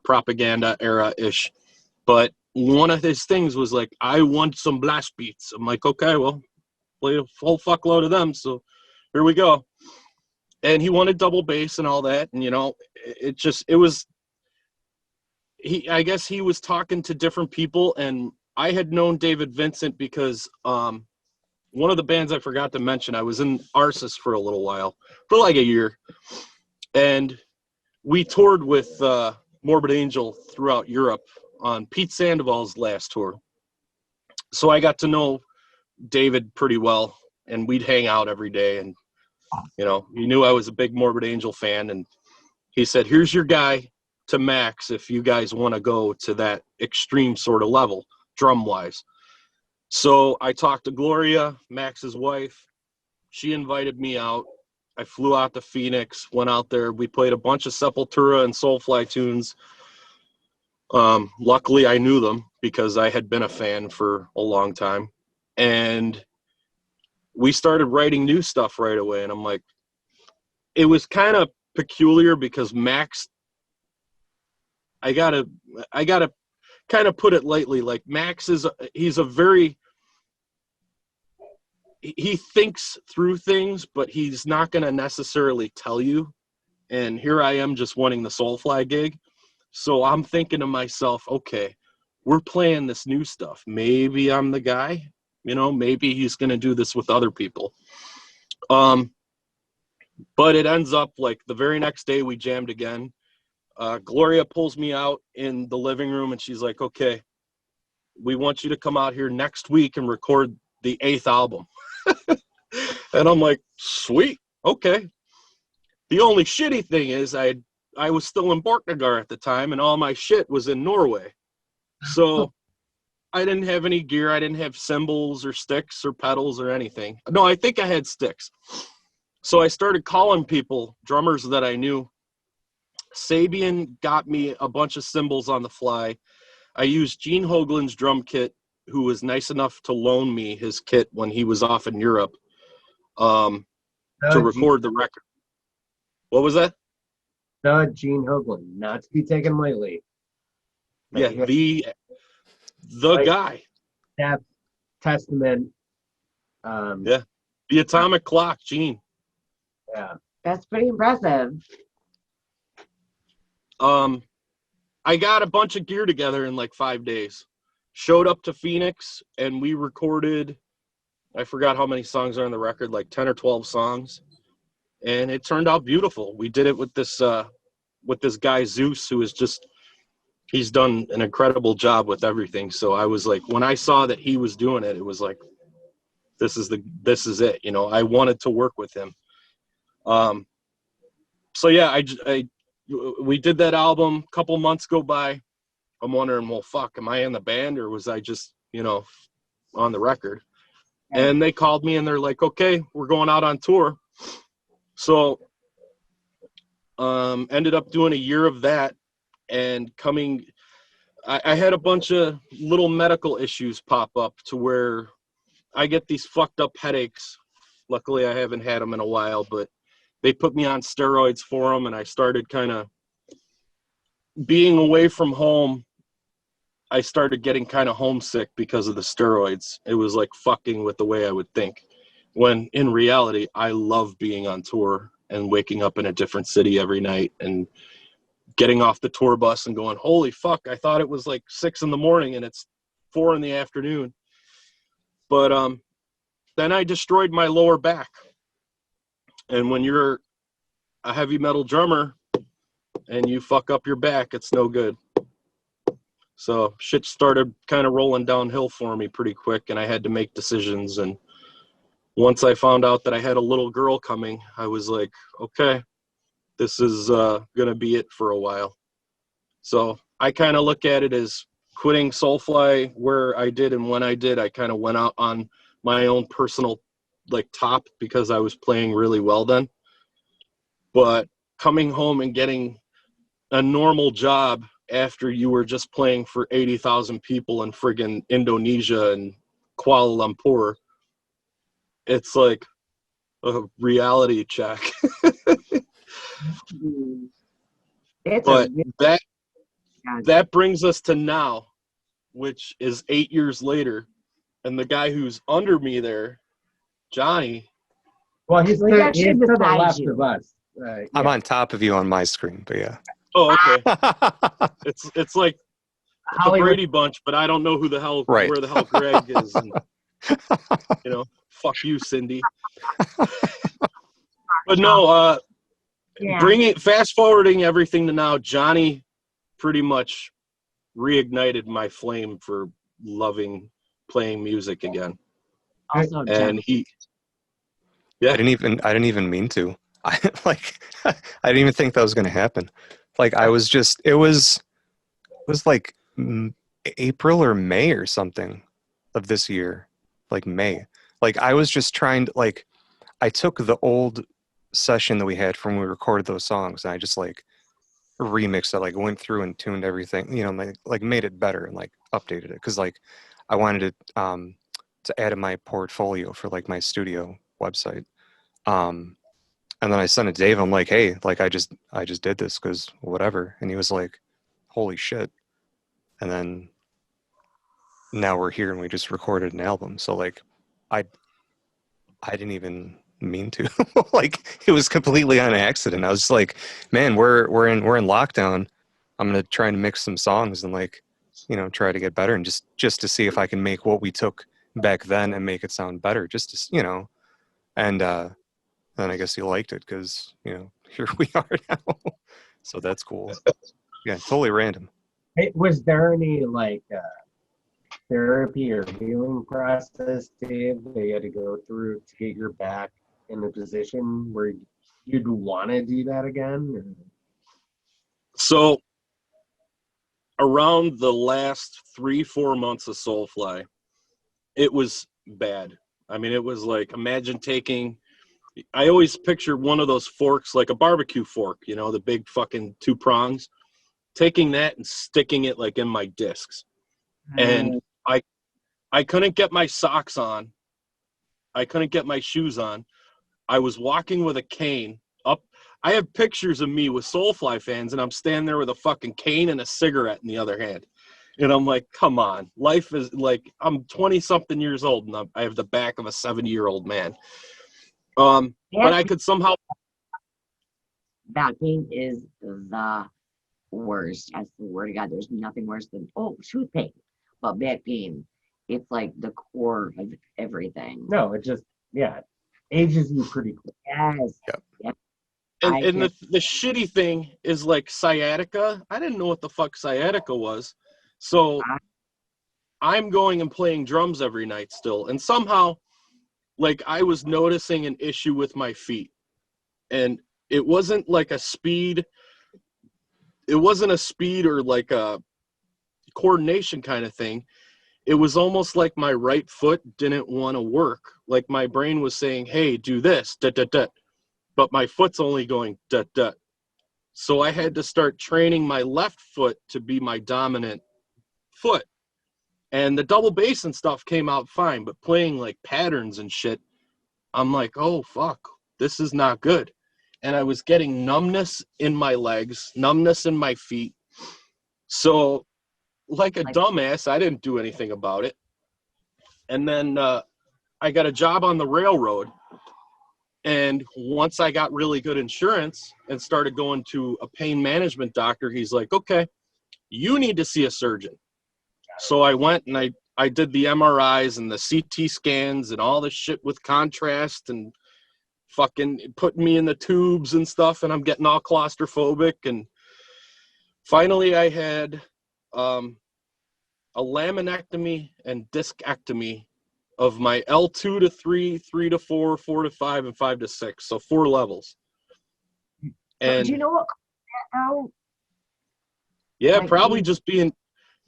Propaganda era-ish. But one of his things was like, I want some blast beats. I'm like, okay, well, play a whole fuckload of them. So here we go. And he wanted double bass and all that. And, I guess he was talking to different people. And I had known David Vincent because one of the bands I forgot to mention, I was in Arsis for a little while, for like a year. And we toured with Morbid Angel throughout Europe on Pete Sandoval's last tour. So I got to know David pretty well, and we'd hang out every day. And, he knew I was a big Morbid Angel fan. And he said, here's your guy to Max if you guys want to go to that extreme sort of level, drum-wise. So I talked to Gloria, Max's wife. She invited me out. I flew out to Phoenix, went out there. We played a bunch of Sepultura and Soulfly tunes. Luckily, I knew them because I had been a fan for a long time. And we started writing new stuff right away. And I'm like, it was kind of peculiar because Max, I gotta kind of put it lightly. Like, Max he thinks through things, but he's not going to necessarily tell you. And here I am just wanting the Soulfly gig. So I'm thinking to myself, okay, we're playing this new stuff. Maybe I'm the guy, maybe he's going to do this with other people. But it ends up like the very next day we jammed again. Gloria pulls me out in the living room and she's like, okay, we want you to come out here next week and record the 8th album. And I'm like, sweet, okay. The only shitty thing is I was still in Borknagar at the time, and all my shit was in Norway. So I didn't have any gear. I didn't have cymbals or sticks or pedals or anything. No, I think I had sticks. So I started calling people, drummers that I knew. Sabian got me a bunch of cymbals on the fly. I used Gene Hoglan's drum kit, who was nice enough to loan me his kit when he was off in Europe to record the record. What was that? Gene Hoglan, not to be taken lightly. Yeah, the guy. That Testament. Yeah, the Atomic Clock, Gene. Yeah, That's pretty impressive. I got a bunch of gear together in like 5 days. Showed up to Phoenix, and we recorded, I forgot how many songs are on the record, like 10 or 12 songs. And it turned out beautiful. We did it with this guy, Zeus, who is he's done an incredible job with everything. So I was like, when I saw that he was doing it, it was like, this is it. I wanted to work with him. So yeah, we did that album. A couple months go by. I'm wondering, well, fuck, am I in the band or was I just, on the record? And they called me and they're like, okay, we're going out on tour. So ended up doing a year of that and I had a bunch of little medical issues pop up to where I get these fucked up headaches. Luckily, I haven't had them in a while, but they put me on steroids for them, and I started kind of being away from home. I started getting kind of homesick because of the steroids. It was like fucking with the way I would think. When in reality, I love being on tour and waking up in a different city every night and getting off the tour bus and going, holy fuck, I thought it was like 6 a.m. and it's 4 p.m. But then I destroyed my lower back. And when you're a heavy metal drummer and you fuck up your back, it's no good. So shit started kind of rolling downhill for me pretty quick, and I had to make decisions. And once I found out that I had a little girl coming, I was like, okay, this is going to be it for a while. So I kind of look at it as quitting Soulfly where I did and when I did. I kind of went out on my own personal like top because I was playing really well then. But coming home and getting a normal job after you were just playing for 80,000 people in friggin' Indonesia and Kuala Lumpur, it's like a reality check. It's But yeah. that brings us to now, which is 8 years later, and the guy who's under me there, Johnny. Well, he's Like, actually to the beside left you. of us. I'm Yeah. on top of you on my screen, but yeah. Oh, okay. It's like the Hollywood. Brady Bunch, but I don't know who the hell, Right. where the hell Greg is, and you know, fuck you, Cindy. But no, Yeah. fast forwarding everything to now, Johnny pretty much reignited my flame for loving playing music again. Also, And Jeff, I didn't even mean to. I didn't even think that was going to happen. Like I was just, it was like April or May or something of this year, like May. Like I was just trying to, like, I took the old session that we had from when we recorded those songs and I just like remixed it, like went through and tuned everything, you know, like made it better and like updated it. Cause like I wanted it to add to my portfolio for like my studio website. And then I sent it to Dave. I'm like, hey, like I just did this because whatever. And he was like, holy shit. And then now we're here and we just recorded an album. So like I didn't even mean to. Like it was completely on accident. I was just like, man, we're in lockdown. I'm gonna try and mix some songs and like, you know, try to get better and just to see if I can make what we took back then and make it sound better. Just to, you know, and then I guess he liked it because, you know, here we are now. So that's cool. Yeah, totally random. Hey, was there any like therapy or healing process, Dave, that you had to go through to get your back in a position where you'd want to do that again? Or? so around the last 3-4 months of Soulfly, it was bad. I mean, it was like, imagine taking, I always picture one of those forks, like a barbecue fork, you know, the big fucking 2 prongs, taking that and sticking it like in my discs. And I couldn't get my socks on. I couldn't get my shoes on. I was walking with a cane up. I have pictures of me with Soulfly fans, and I'm standing there with a fucking cane and a cigarette in the other hand. And I'm like, come on. Life is like, I'm 20-something years old, and I have the back of a 70-year-old man. But I could somehow... back pain is the worst. I swear to God, there's nothing worse than tooth pain, but back pain. It's like the core of everything. No, it just ages you pretty quick. Yes. Yep. Yep. And the shitty thing is like sciatica. I didn't know what the fuck sciatica was. So I'm going and playing drums every night still. And somehow, like, I was noticing an issue with my feet. And it wasn't like a speed. It wasn't a speed or like a coordination kind of thing. It was almost like my right foot didn't want to work. Like my brain was saying, hey, do this, da, da, da. But my foot's only going, da, da. So I had to start training my left foot to be my dominant foot. And the double bass and stuff came out fine, but playing like patterns and shit, I'm like, oh, fuck, this is not good. And I was getting numbness in my legs, numbness in my feet. So like a dumbass, I didn't do anything about it. And then I got a job on the railroad. And once I got really good insurance and started going to a pain management doctor, he's like, okay, you need to see a surgeon. So I went and I did the MRIs and the CT scans and all this shit with contrast and fucking putting me in the tubes and stuff. And I'm getting all claustrophobic. And finally I had a laminectomy and discectomy of my L2 to 3, 3 to 4, 4 to 5, and 5 to 6. So 4 levels. And do you know what now? yeah, like probably just being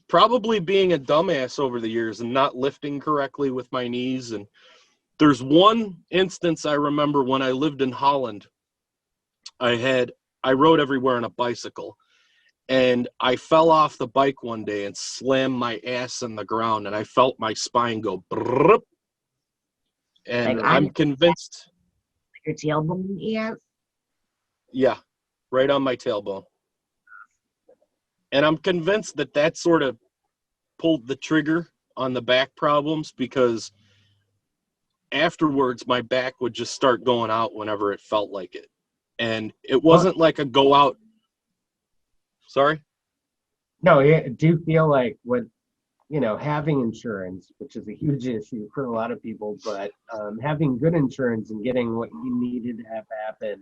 probably being a dumbass over the years and not lifting correctly with my knees. And there's one instance I remember when I lived in Holland. I rode everywhere on a bicycle, and I fell off the bike one day and slammed my ass in the ground, and I felt my spine go brrrp. And Like I'm convinced, your tailbone, yes. yeah, right on my tailbone. And I'm convinced that sort of pulled the trigger on the back problems, because afterwards my back would just start going out whenever it felt like it. And it wasn't like a go out. Sorry? No, yeah, do you feel like having insurance, which is a huge issue for a lot of people, but having good insurance and getting what you needed to have happen,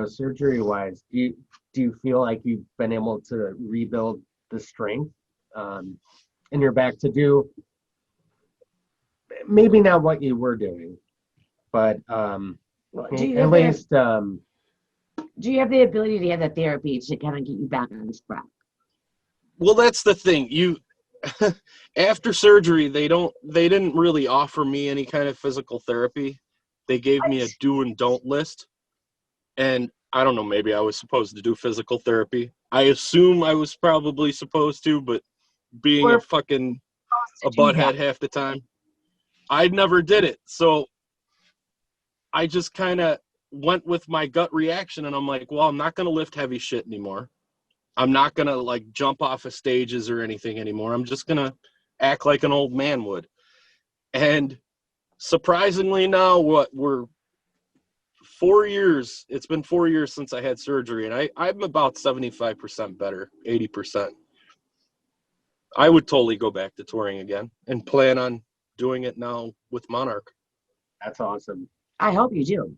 surgery wise, do you feel like you've been able to rebuild the strength in your back to do maybe not what you were doing, but Do you at have least do you have the ability to have that therapy to kind of get you back on this track? Well, that's the thing. After surgery, they didn't really offer me any kind of physical therapy. They gave me a do and don't list. And I don't know, maybe I was supposed to do physical therapy. I assume I was probably supposed to, but being a fucking a butthead half the time, I never did it. So I just kind of went with my gut reaction, and I'm like, well, I'm not going to lift heavy shit anymore. I'm not going to like jump off of stages or anything anymore. I'm just going to act like an old man would. And surprisingly now, we're 4 years, it's been 4 years since I had surgery, and I'm about 75% better, 80%. I would totally go back to touring again and plan on doing it now with Monarch. that's awesome. I hope you do.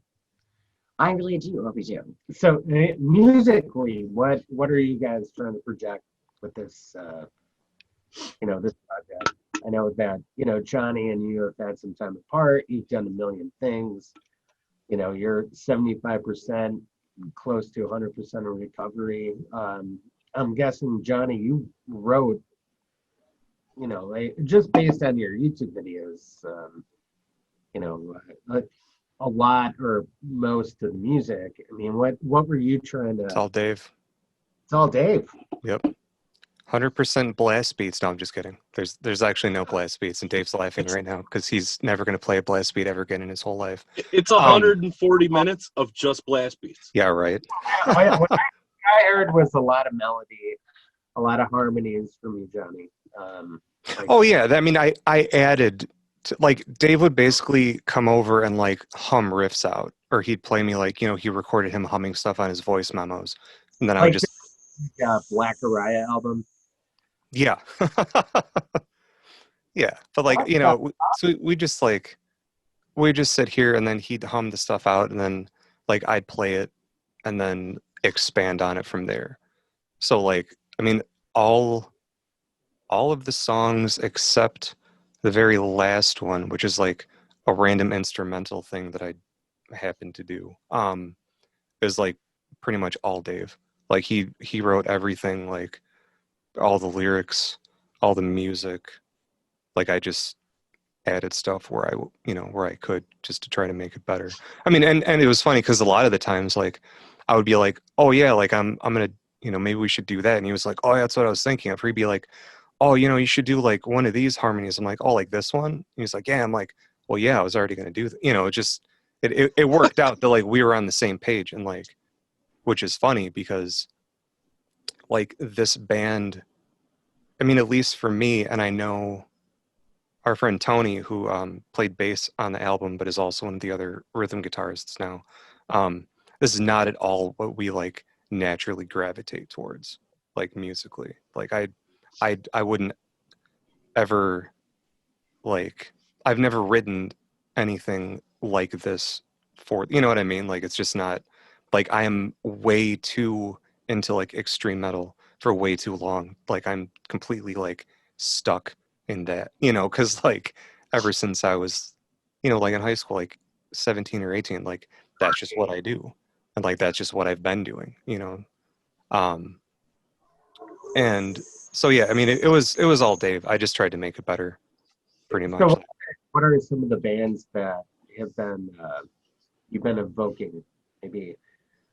I really do hope you do. So musically, what are you guys trying to project with this this project? I know that Johnny and you have had some time apart. You've done a million things. You're 75%, close to 100% of recovery. I'm guessing, Johnny, you wrote, just based on your YouTube videos, a lot or most of the music. I mean, what were you trying to? It's all Dave. It's all Dave. Yep. 100% blast beats. No, I'm just kidding. There's actually no blast beats, and Dave's laughing right now because he's never going to play a blast beat ever again in his whole life. It's 140 minutes of just blast beats. Yeah, right. What I heard was a lot of melody, a lot of harmonies from you, Johnny. Oh yeah, I mean, I added like Dave would basically come over and like hum riffs out, or he'd play me like he recorded him humming stuff on his voice memos, and then I would just Black Araya album. Yeah. Yeah. But like, so we just sit here and then he'd hum the stuff out and then like I'd play it and then expand on it from there. So like, I mean, all of the songs except the very last one, which is like a random instrumental thing that I happened to do, is like pretty much all Dave. Like he wrote everything, like all the lyrics, all the music. Like I just added stuff where I could just to try to make it better. I mean, and it was funny because a lot of the times like I would be like, oh yeah, like I'm gonna maybe we should do that, and he was like, oh yeah, that's what I was thinking of. Or he'd be like, oh you should do like one of these harmonies. I'm like, oh, like this one. And he's like, yeah. I'm like, well yeah, I was already gonna do that. It worked out that like we were on the same page, and like, which is funny because like this band, I mean, at least for me, and I know our friend Tony, who played bass on the album, but is also one of the other rhythm guitarists now. This is not at all what we like naturally gravitate towards, like musically. Like I wouldn't ever like. I've never written anything like this for. You know what I mean? Like it's just not. Like I am way too into like extreme metal for way too long. Like I'm completely like stuck in that, because like ever since I was, like in high school, like 17 or 18, like that's just what I do. And like that's just what I've been doing, and So yeah, I mean, it was all Dave. I just tried to make it better, pretty much. So, what are some of the bands that have been you've been evoking, maybe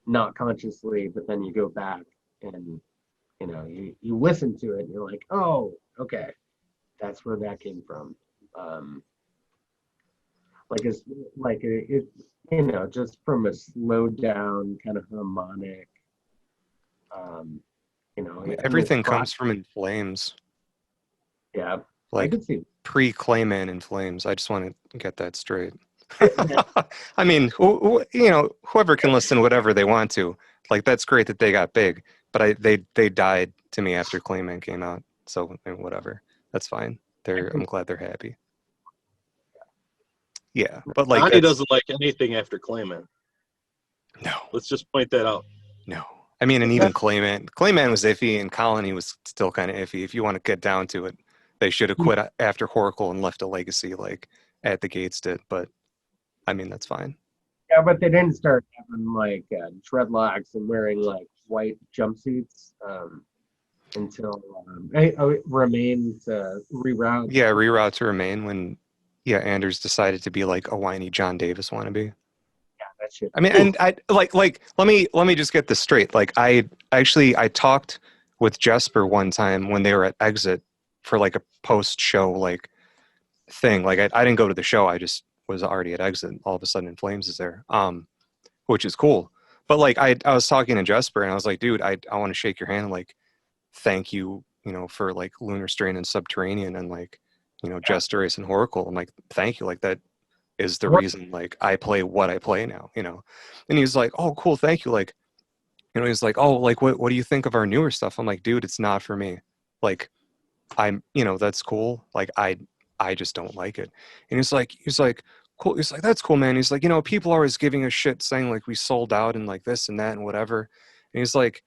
not consciously, but then you go back and you listen to it and you're like, oh, okay, that's where that came from. Um, like it's like it, just from a slowed down kind of harmonic, um, and this Everything class, comes from In Flames, yeah, I like could see. pre-Clayman In Flames. I just want to get that straight. Yeah, I mean, whoever can listen to whatever they want to. Like that's great that they got big, but they died to me after Clayman came out. So I mean, whatever, that's fine. I'm glad they're happy. Yeah, but like Donnie that's doesn't like anything after Clayman. no, Let's just point that out. no. I mean, and even Clayman was iffy, and Colony was still kind of iffy. If you want to get down to it, they should have quit after Horacle and left a legacy like at the Gates did. But I mean, that's fine. yeah, but they didn't start having like dreadlocks and wearing like white jumpsuits until Remain to reroute. Yeah, reroute to Remain when Anders decided to be like a whiny John Davis wannabe. Yeah, that shit. I mean, and I like let me just get this straight. Like I talked with Jesper one time when they were at Exit for like a post show like thing. Like I didn't go to the show. I just was already at Exit. All of a sudden, In Flames is there, which is cool. But like I was talking to Jesper and I was like, dude, I want to shake your hand. Like, thank you, for like Lunar Strain and Subterranean and like, Jester Race and Horacle. I'm like, thank you. Like that is the What? reason like I play what I play now. And he's like, oh, cool, thank you. Like, he's like, oh, like what do you think of our newer stuff? I'm like, dude, it's not for me. Like, that's cool. Like I just don't like it. And he's like, cool. He's like, that's cool, man. He's like, people are always giving us shit saying like we sold out and like this and that and whatever. And he's like,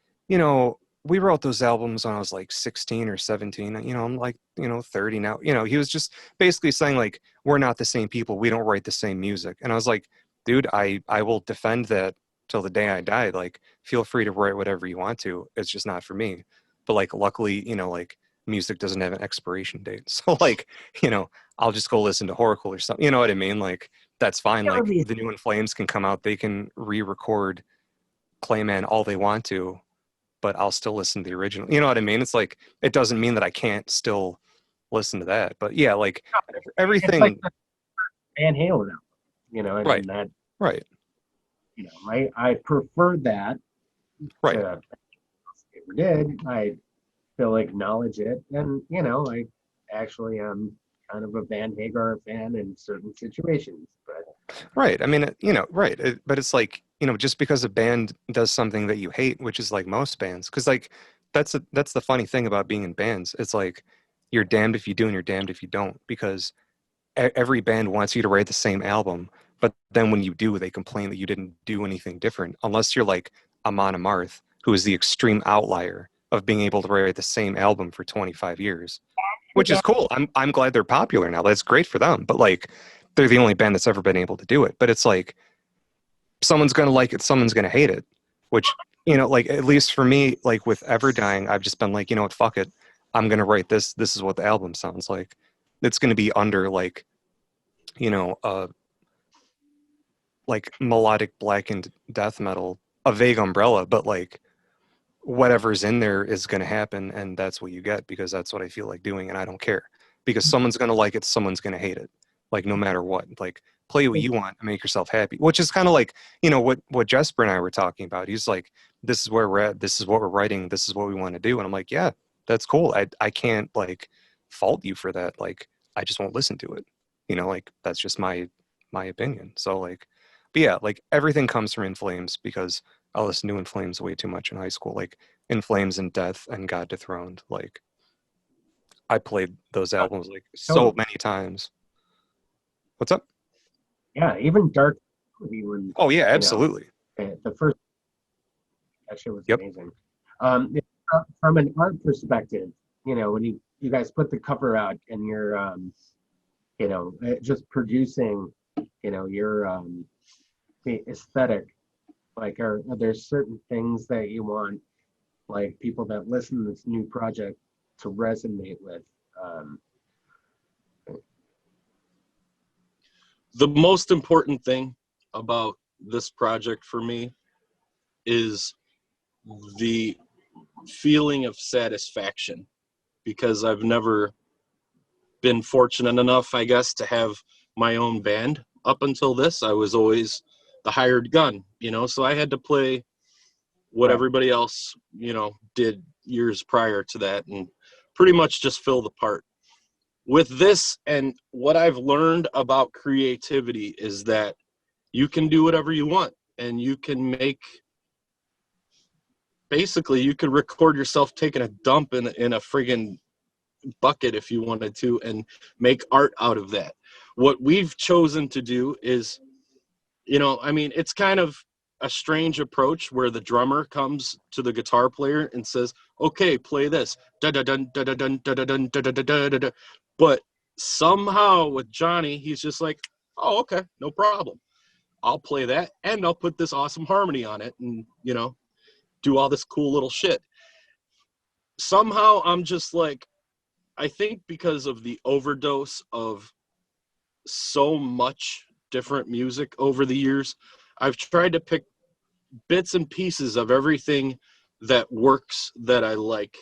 we wrote those albums when I was like 16 or 17. I'm like, 30 now. He was just basically saying like, we're not the same people. We don't write the same music. And I was like, dude, I will defend that till the day I die. Like, feel free to write whatever you want to. It's just not for me. But like, luckily, like music doesn't have an expiration date. So like, I'll just go listen to Horacle or something. You know what I mean? Like, that's fine. Like the new In Flames can come out. They can re-record Clayman all they want to, but I'll still listen to the original. You know what I mean? It's like, it doesn't mean that I can't still listen to that. But yeah, like It's everything. like the Van Halen album, and Right. that, Right. I prefer that Right. to ever did. I still acknowledge it, and I actually am kind of a Van Hagar fan in certain situations, but Right. I mean, right. But it's like, just because a band does something that you hate, which is like most bands, because like that's the funny thing about being in bands. It's like you're damned if you do and you're damned if you don't, because every band wants you to write the same album, but then when you do, they complain that you didn't do anything different, unless you're like Amon Amarth, who is the extreme outlier of being able to write the same album for 25 years, which is cool. I'm glad they're popular now. That's great for them. But like, they're the only band that's ever been able to do it. But it's like, someone's gonna like it, someone's gonna hate it. Which, like, at least for me, like with Everdying, I've just been like, you know what, fuck it. I'm gonna write this. This is what the album sounds like. It's gonna be under like, like melodic blackened death metal, a vague umbrella, but like whatever's in there is going to happen, and that's what you get, because that's what I feel like doing, and I don't care, because someone's going to like it, someone's going to hate it, like no matter what. Like, play what you want and make yourself happy, which is kind of like, what Jesper and I were talking about. He's like, this is where we're at, this is what we're writing, this is what we want to do. And I'm like, yeah, that's cool. I can't like fault you for that. Like, I just won't listen to it, like that's just my opinion. So like, but yeah, like everything comes from In Flames, because I listened to In Flames way too much in high school. Like In Flames and Death and God Dethroned. Like, I played those albums like so many times. What's up? yeah, even Dark when Oh yeah, absolutely. the first, that shit was Yep. amazing. From an art perspective, when you guys put the cover out and you're just producing, your the aesthetic, like are there certain things that you want, like people that listen to this new project to resonate with? The most important thing about this project for me is the feeling of satisfaction, because I've never been fortunate enough, I guess, to have my own band. Up until this, I was always the hired gun, you know, so I had to play what Right. everybody else, you know, did years prior to that, and pretty much just fill the part. With this, and what I've learned about creativity is that you can do whatever you want, and you can make, basically you could record yourself taking a dump in a friggin' bucket if you wanted to, and make art out of that. What we've chosen to do is, you know, I mean, it's kind of a strange approach where the drummer comes to the guitar player and says, okay, play this, da da dun da da dun da da dun da da da da da da. But somehow with Johnny, he's just like, oh, okay, no problem, I'll play that, and I'll put this awesome harmony on it, and, you know, do all this cool little shit. Somehow I'm just like, I think because of the overdose of so much different music over the years, I've tried to pick bits and pieces of everything that works that I like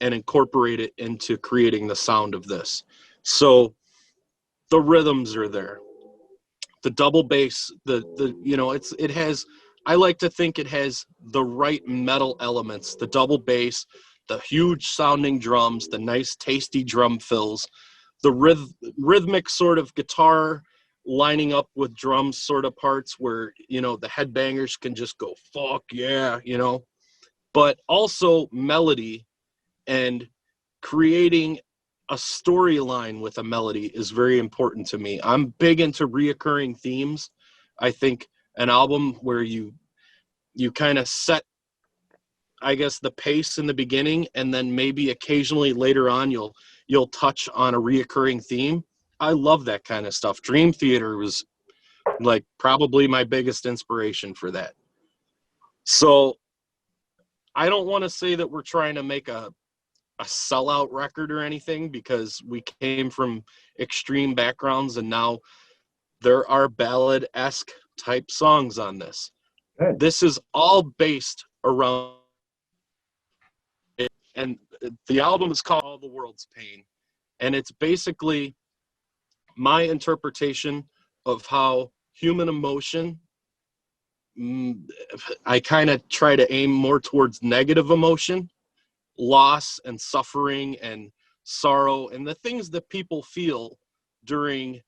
and incorporate it into creating the sound of this. So the rhythms are there. The double bass, the you know, it has, I like to think it has the right metal elements, the double bass, the huge sounding drums, the nice tasty drum fills, the rhythmic sort of guitar lining up with drums sort of parts where, you know, the headbangers can just go fuck yeah, you know, but also melody, and creating a storyline with a melody is very important to me. I'm big into reoccurring themes. I think an album where you kind of set, I guess, the pace in the beginning, and then maybe occasionally later on you'll touch on a reoccurring theme. I love that kind of stuff. Dream Theater was like probably my biggest inspiration for that. So I don't want to say that we're trying to make a sellout record or anything, because we came from extreme backgrounds, and now there are ballad-esque type songs on this. Good. This is all based around it, and the album is called All the World's Pain, and it's basically my interpretation of how human emotion, I kind of try to aim more towards negative emotion, loss and suffering and sorrow, and the things that people feel during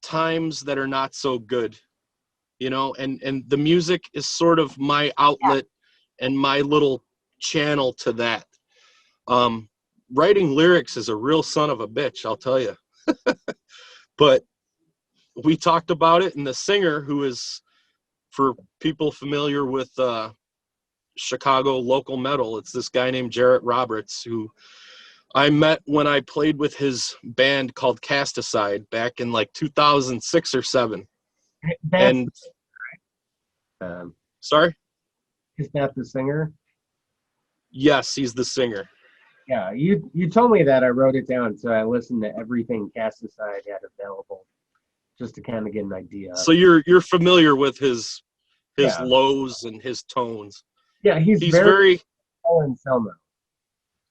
times that are not so good, you know, and the music is sort of my outlet and my little channel to that. Writing lyrics is a real son of a bitch, I'll tell you. But we talked about it, and the singer, who is, for people familiar with Chicago local metal, it's this guy named Jarrett Roberts, who I met when I played with his band called Cast Aside back in like 2006 or 7. That's And um, sorry? is that the singer? Yes, he's the singer. Yeah, you told me that. I wrote it down, so I listened to everything Cast Aside had available, just to kind of get an idea. So you're familiar with his Yeah. lows and his tones. Yeah, he's He's very very Phil and Selma.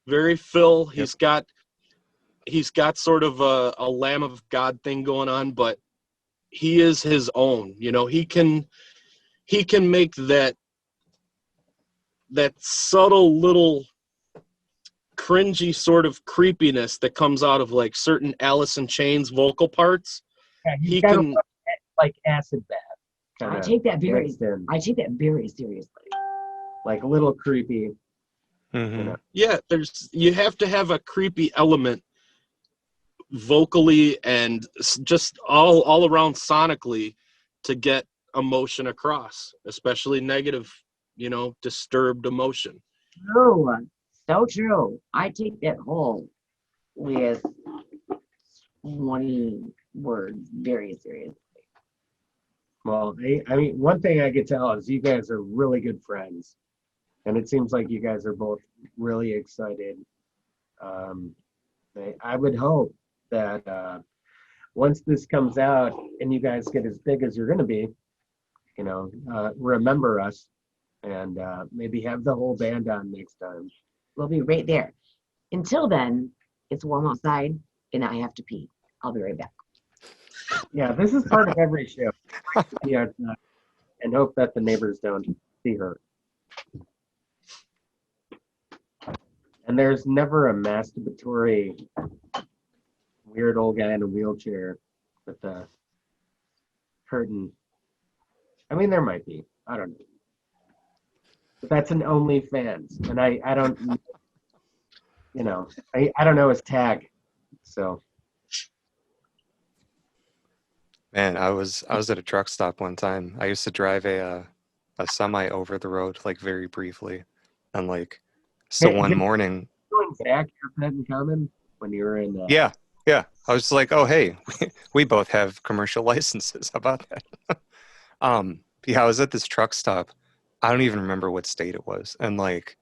very Phil. Yep. He's got sort of a Lamb of God thing going on, but he is his own. You know, he can make that subtle little cringy sort of creepiness that comes out of like certain Alice in Chains vocal parts. Yeah, he's He got can, like acid bath. I take that very mixed in, seriously. like a little creepy. Mhm. You know. yeah, you have to have a creepy element vocally and just all around sonically to get emotion across, especially negative, you know, disturbed emotion. True. So true. I take that whole with 20 words very seriously. Well, I mean, one thing I could tell is you guys are really good friends, and it seems like you guys are both really excited. I would hope that once this comes out and you guys get as big as you're going to be, remember us and maybe have the whole band on next time. We'll be right there. Until then, it's warm outside and I have to pee. I'll be right back. Yeah, this is part of every show. Yeah, and hope that the neighbors don't see her. And there's never a masturbatory weird old guy in a wheelchair with a curtain. I mean, there might be. I don't know. But that's an OnlyFans, and I don't, I don't know his tag, so. Man, I was at a truck stop one time. I used to drive a semi over the road, like very briefly, and like so one morning. You and Zach have that in common when you were in. Yeah. I was like, oh hey, we both have commercial licenses. How about that? Yeah, I was at this truck stop. I don't even remember what state it was, and like,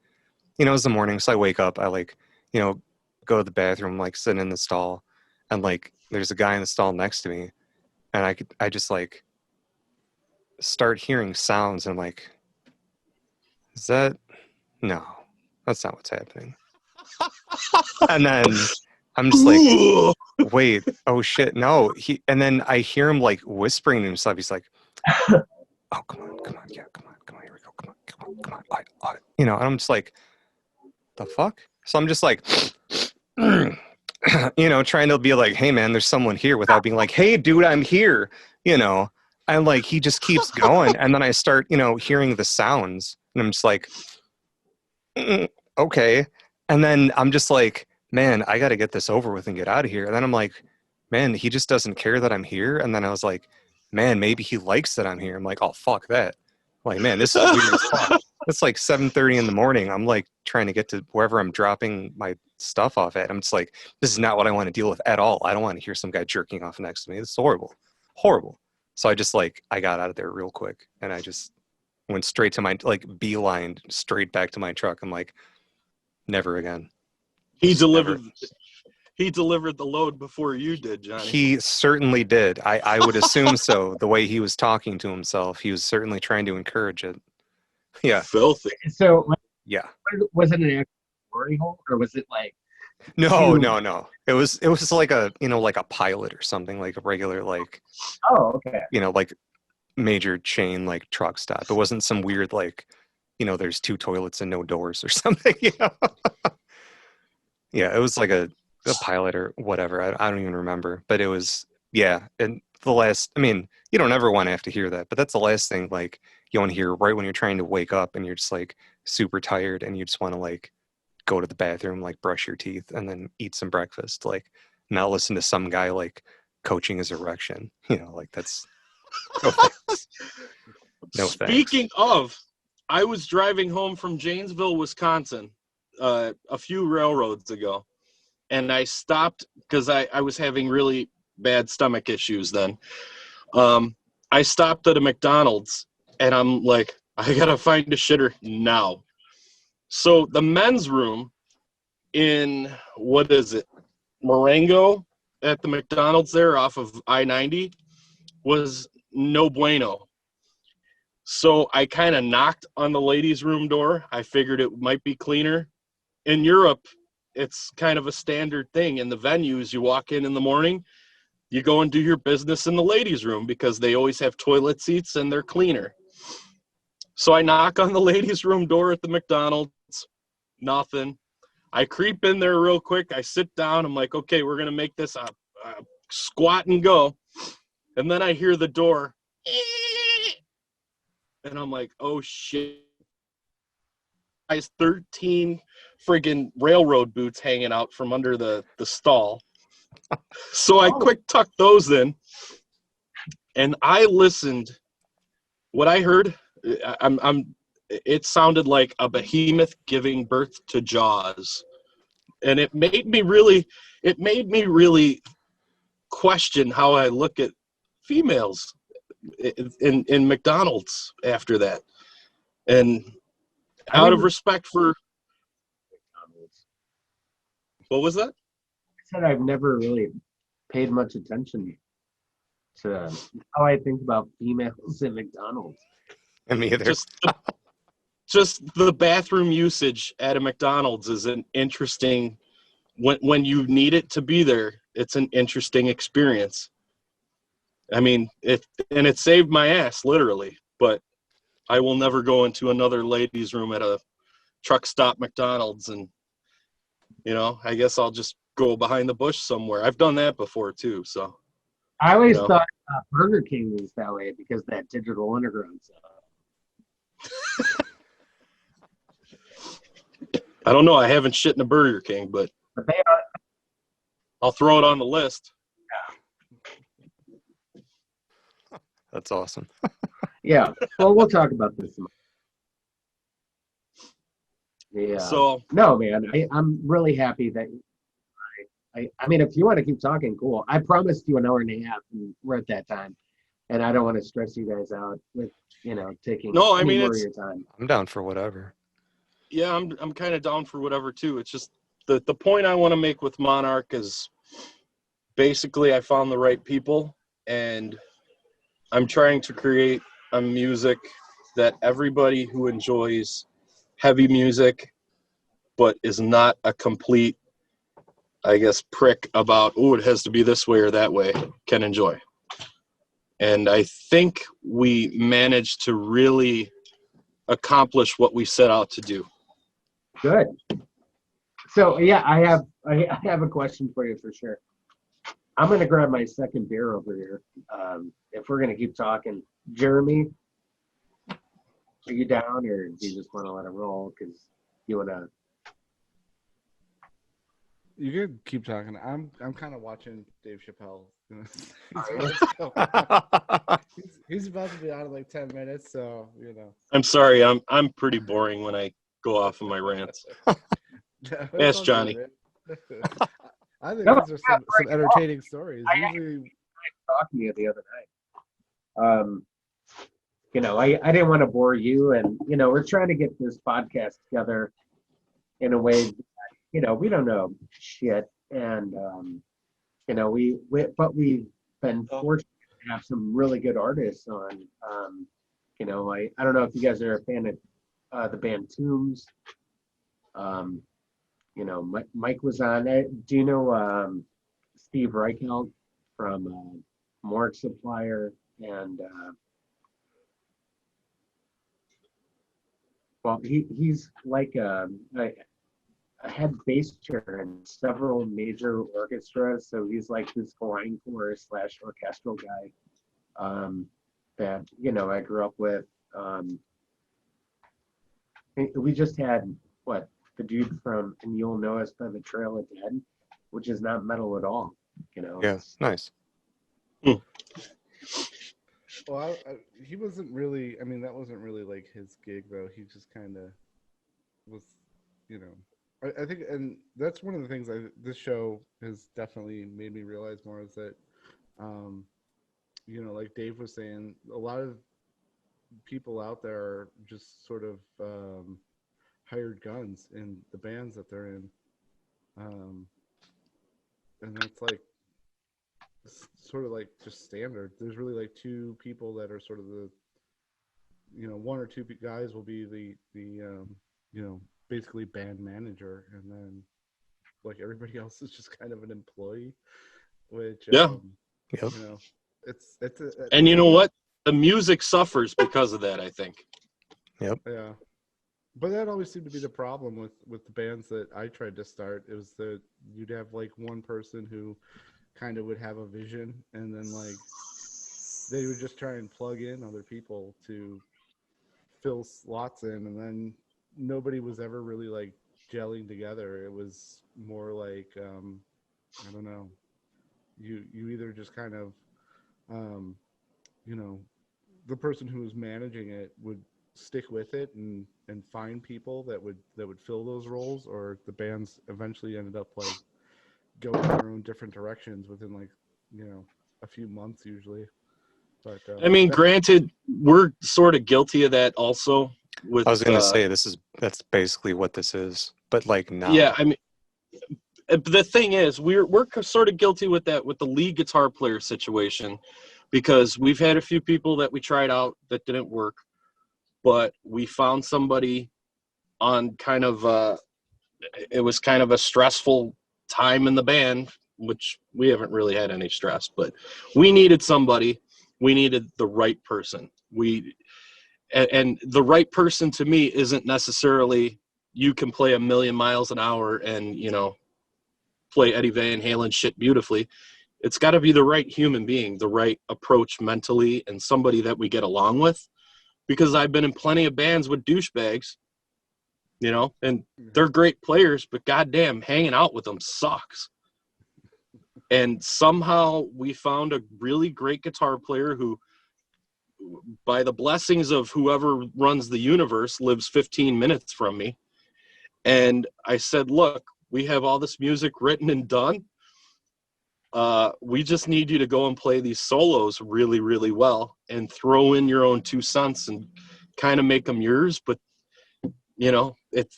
it was the morning, so I wake up. I like, go to the bathroom, like sit in the stall, and like, there's a guy in the stall next to me. And I just like start hearing sounds and I'm like, no, that's not what's happening. And then I'm just like, wait, oh shit, no. And then I hear him like whispering to himself. He's like, oh, come on, yeah, come on, here we go, come on. And I'm just like, the fuck? So I'm just like, trying to be like, hey man, there's someone here without being like, hey dude, I'm here, and like, he just keeps going. And then I start, hearing the sounds and I'm just like, okay. And then I'm just like, man, I got to get this over with and get out of here. And then I'm like, man, he just doesn't care that I'm here. And then I was like, man, maybe he likes that I'm here. I'm like, oh, fuck that. Like, man, this is weird as fuck. It's like 7:30 in the morning. I'm like trying to get to wherever I'm dropping my stuff off at. I'm just like, this is not what I want to deal with at all. I don't want to hear some guy jerking off next to me. It's horrible. So I just like, I got out of there real quick and I just went straight to my, like, beeline straight back to my truck. I'm like, never again. He delivered the load before you did, Johnny. He certainly did. I would assume so. The way he was talking to himself, he was certainly trying to encourage it. Yeah. Filthy. So, yeah. Was it an actual glory hole or was it like? No. It was like a, like a pilot or something, like a regular, like. Oh, okay. Like major chain, like truck stop. It wasn't some weird, like, there's 2 toilets and no doors or something, Yeah, it was like a pilot or whatever. I don't even remember, but it was, yeah. And the last, I mean, you don't ever want to have to hear that, but that's the last thing, like, you want to hear right when you're trying to wake up and you're just like super tired and you just want to like go to the bathroom, like brush your teeth and then eat some breakfast, like not listen to some guy like coaching his erection, like that's no thanks. No Speaking of, I was driving home from Janesville, Wisconsin, a few railroads ago, and I stopped because I was having really bad stomach issues then. I stopped at a McDonald's, and I'm like, I gotta find a shitter now. So the men's room in, what is it, Marengo at the McDonald's there off of I-90 was no bueno. So I kind of knocked on the ladies' room door. I figured it might be cleaner. In Europe, it's kind of a standard thing. In the venues, you walk in the morning, you go and do your business in the ladies' room because they always have toilet seats and they're cleaner. So I knock on the ladies' room door at the McDonald's, nothing. I creep in there real quick. I sit down. I'm like, okay, we're going to make this a squat and go. And then I hear the door. And I'm like, oh, shit. Guys, 13 friggin' railroad boots hanging out from under the stall. So I quick tucked those in. And I listened. What I heard, it sounded like a behemoth giving birth to Jaws. And it made me really question how I look at females in McDonald's after that. And out of respect for What was that? I said I've never really paid much attention to how I think about females in McDonald's. And me either. Just the bathroom usage at a McDonald's is an interesting, when you need it to be there, it's an interesting experience. I mean, it saved my ass, literally, but I will never go into another ladies' room at a truck stop McDonald's, and, I guess I'll just go behind the bush somewhere. I've done that before, too, so. I always thought Burger King was that way because that digital underground stuff. I don't know. I haven't shit in a Burger King, but They are, I'll throw it on the list. That's awesome. yeah. Well, we'll talk about this. Yeah. So, No, man. I'm really happy that. I mean, if you want to keep talking, cool. I promised you an hour and a half, and we're at that time, and I don't want to stress you guys out with taking any more of your time. I'm down for whatever. yeah, I'm kind of down for whatever too. It's just the point I want to make with Monarch is basically I found the right people, and I'm trying to create a music that everybody who enjoys heavy music but is not a complete, I guess, prick about, it has to be this way or that way, can enjoy. And I think we managed to really accomplish what we set out to do. Good. So yeah, I have a question for you for sure. I'm gonna grab my second beer over here. If we're gonna keep talking, Jeremy, are you down, or do you just want to let it roll? Because you wanna. You could keep talking. I'm kind of watching Dave Chappelle. He's about to be out in like 10 minutes, so I'm sorry, I'm pretty boring when I go off of my rants. Yes, Johnny. I think those are some entertaining stories. Usually, Talking to you the other night. I didn't want to bore you, and we're trying to get this podcast together in a way that, we don't know shit, and but we've been fortunate to have some really good artists on. I don't know if you guys are a fan of the band Tombs. Mike was on it. Do you know Steve Reichelt from Monarch Supplier? And well, he's like a head bass chair in several major orchestras, so he's like this grindcore / orchestral guy that I grew up with. We just had the dude from And You'll Know Us by the Trail of Dead, which is not metal at all. Yeah, nice. well, he wasn't really. I mean, that wasn't really like his gig, though. He just kind of was, I think, and that's one of the things this show has definitely made me realize more is that, like Dave was saying, a lot of people out there are just sort of hired guns in the bands that they're in, and that's like sort of like just standard. There's really like two people that are sort of the, one or two guys will be the basically band manager, and then like everybody else is just kind of an employee, which Yep. It's and you know what? The music suffers because of that, I think. Yep. Yeah. But that always seemed to be the problem with the bands that I tried to start. It was that you'd have like one person who kind of would have a vision, and then like they would just try and plug in other people to fill slots in, and then nobody was ever really like gelling together. It was more like I don't know. You either just kind of the person who was managing it would stick with it and find people that would fill those roles, or the bands eventually ended up like going their own different directions within like a few months usually. But I mean, granted, we're sort of guilty of that also. With I was gonna say that's basically what this is, but like not. Yeah, I mean, the thing is, we're sort of guilty with that with the lead guitar player situation, because we've had a few people that we tried out that didn't work, but we found somebody on kind of it was kind of a stressful time in the band, which we haven't really had any stress, but we needed somebody. We needed the right person. And the right person to me isn't necessarily you can play a million miles an hour and, you know, play Eddie Van Halen shit beautifully. It's got to be the right human being, the right approach mentally, and somebody that we get along with. Because I've been in plenty of bands with douchebags, you know, and they're great players, but goddamn, hanging out with them sucks. And somehow we found a really great guitar player who, by the blessings of whoever runs the universe, lives 15 minutes from me. And I said, look, we have all this music written and done. We just need you to go and play these solos really, really well and throw in your own 2 cents and kind of make them yours. But, you know, it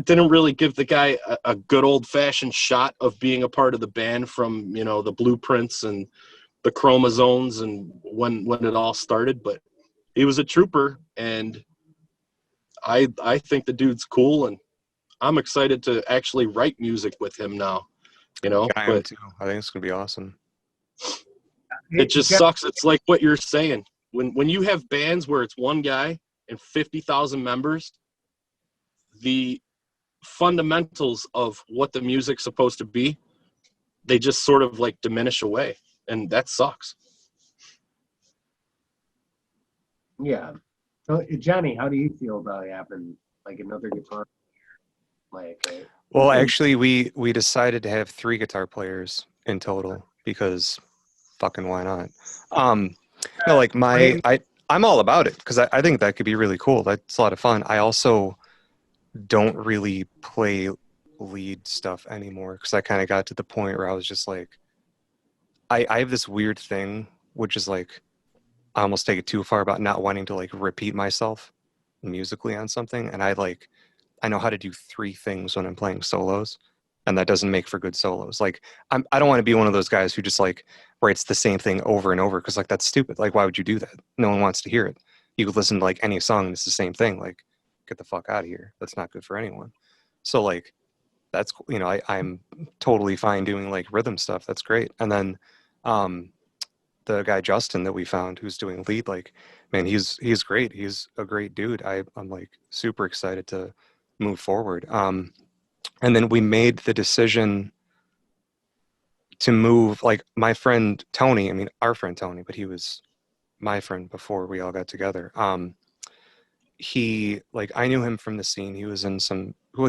didn't really give the guy a good old-fashioned shot of being a part of the band from, you know, the blueprints and the chromosomes and when it all started. But he was a trooper, and I think the dude's cool, and I'm excited to actually write music with him now, you know. Yeah, I am too. I think it's gonna be awesome. It just sucks. It's like what you're saying. When you have bands where it's one guy and 50,000 members, the fundamentals of what the music's supposed to be, they just sort of like diminish away, and that sucks. Yeah. So, Johnny, how do you feel about having like another guitar player? Like, Well, actually, we decided to have 3 guitar players in total because fucking why not? No, like I'm all about it because I think that could be really cool. That's a lot of fun. I also don't really play lead stuff anymore because I kind of got to the point where I was just like, I have this weird thing, which is like, I almost take it too far about not wanting to like repeat myself musically on something. And I know how to do 3 things when I'm playing solos, and that doesn't make for good solos. Like I don't want to be one of those guys who just like writes the same thing over and over because like that's stupid. Like why would you do that? No one wants to hear it. You could listen to like any song and it's the same thing. Like get the fuck out of here. That's not good for anyone. So like that's, you know, I'm totally fine doing like rhythm stuff. That's great. And then the guy Justin that we found who's doing lead, like, man, he's great. He's a great dude. I'm like super excited to move forward. And then we made the decision to move, like my friend Tony, I mean our friend Tony, but he was my friend before we all got together. He, like, I knew him from the scene. He was in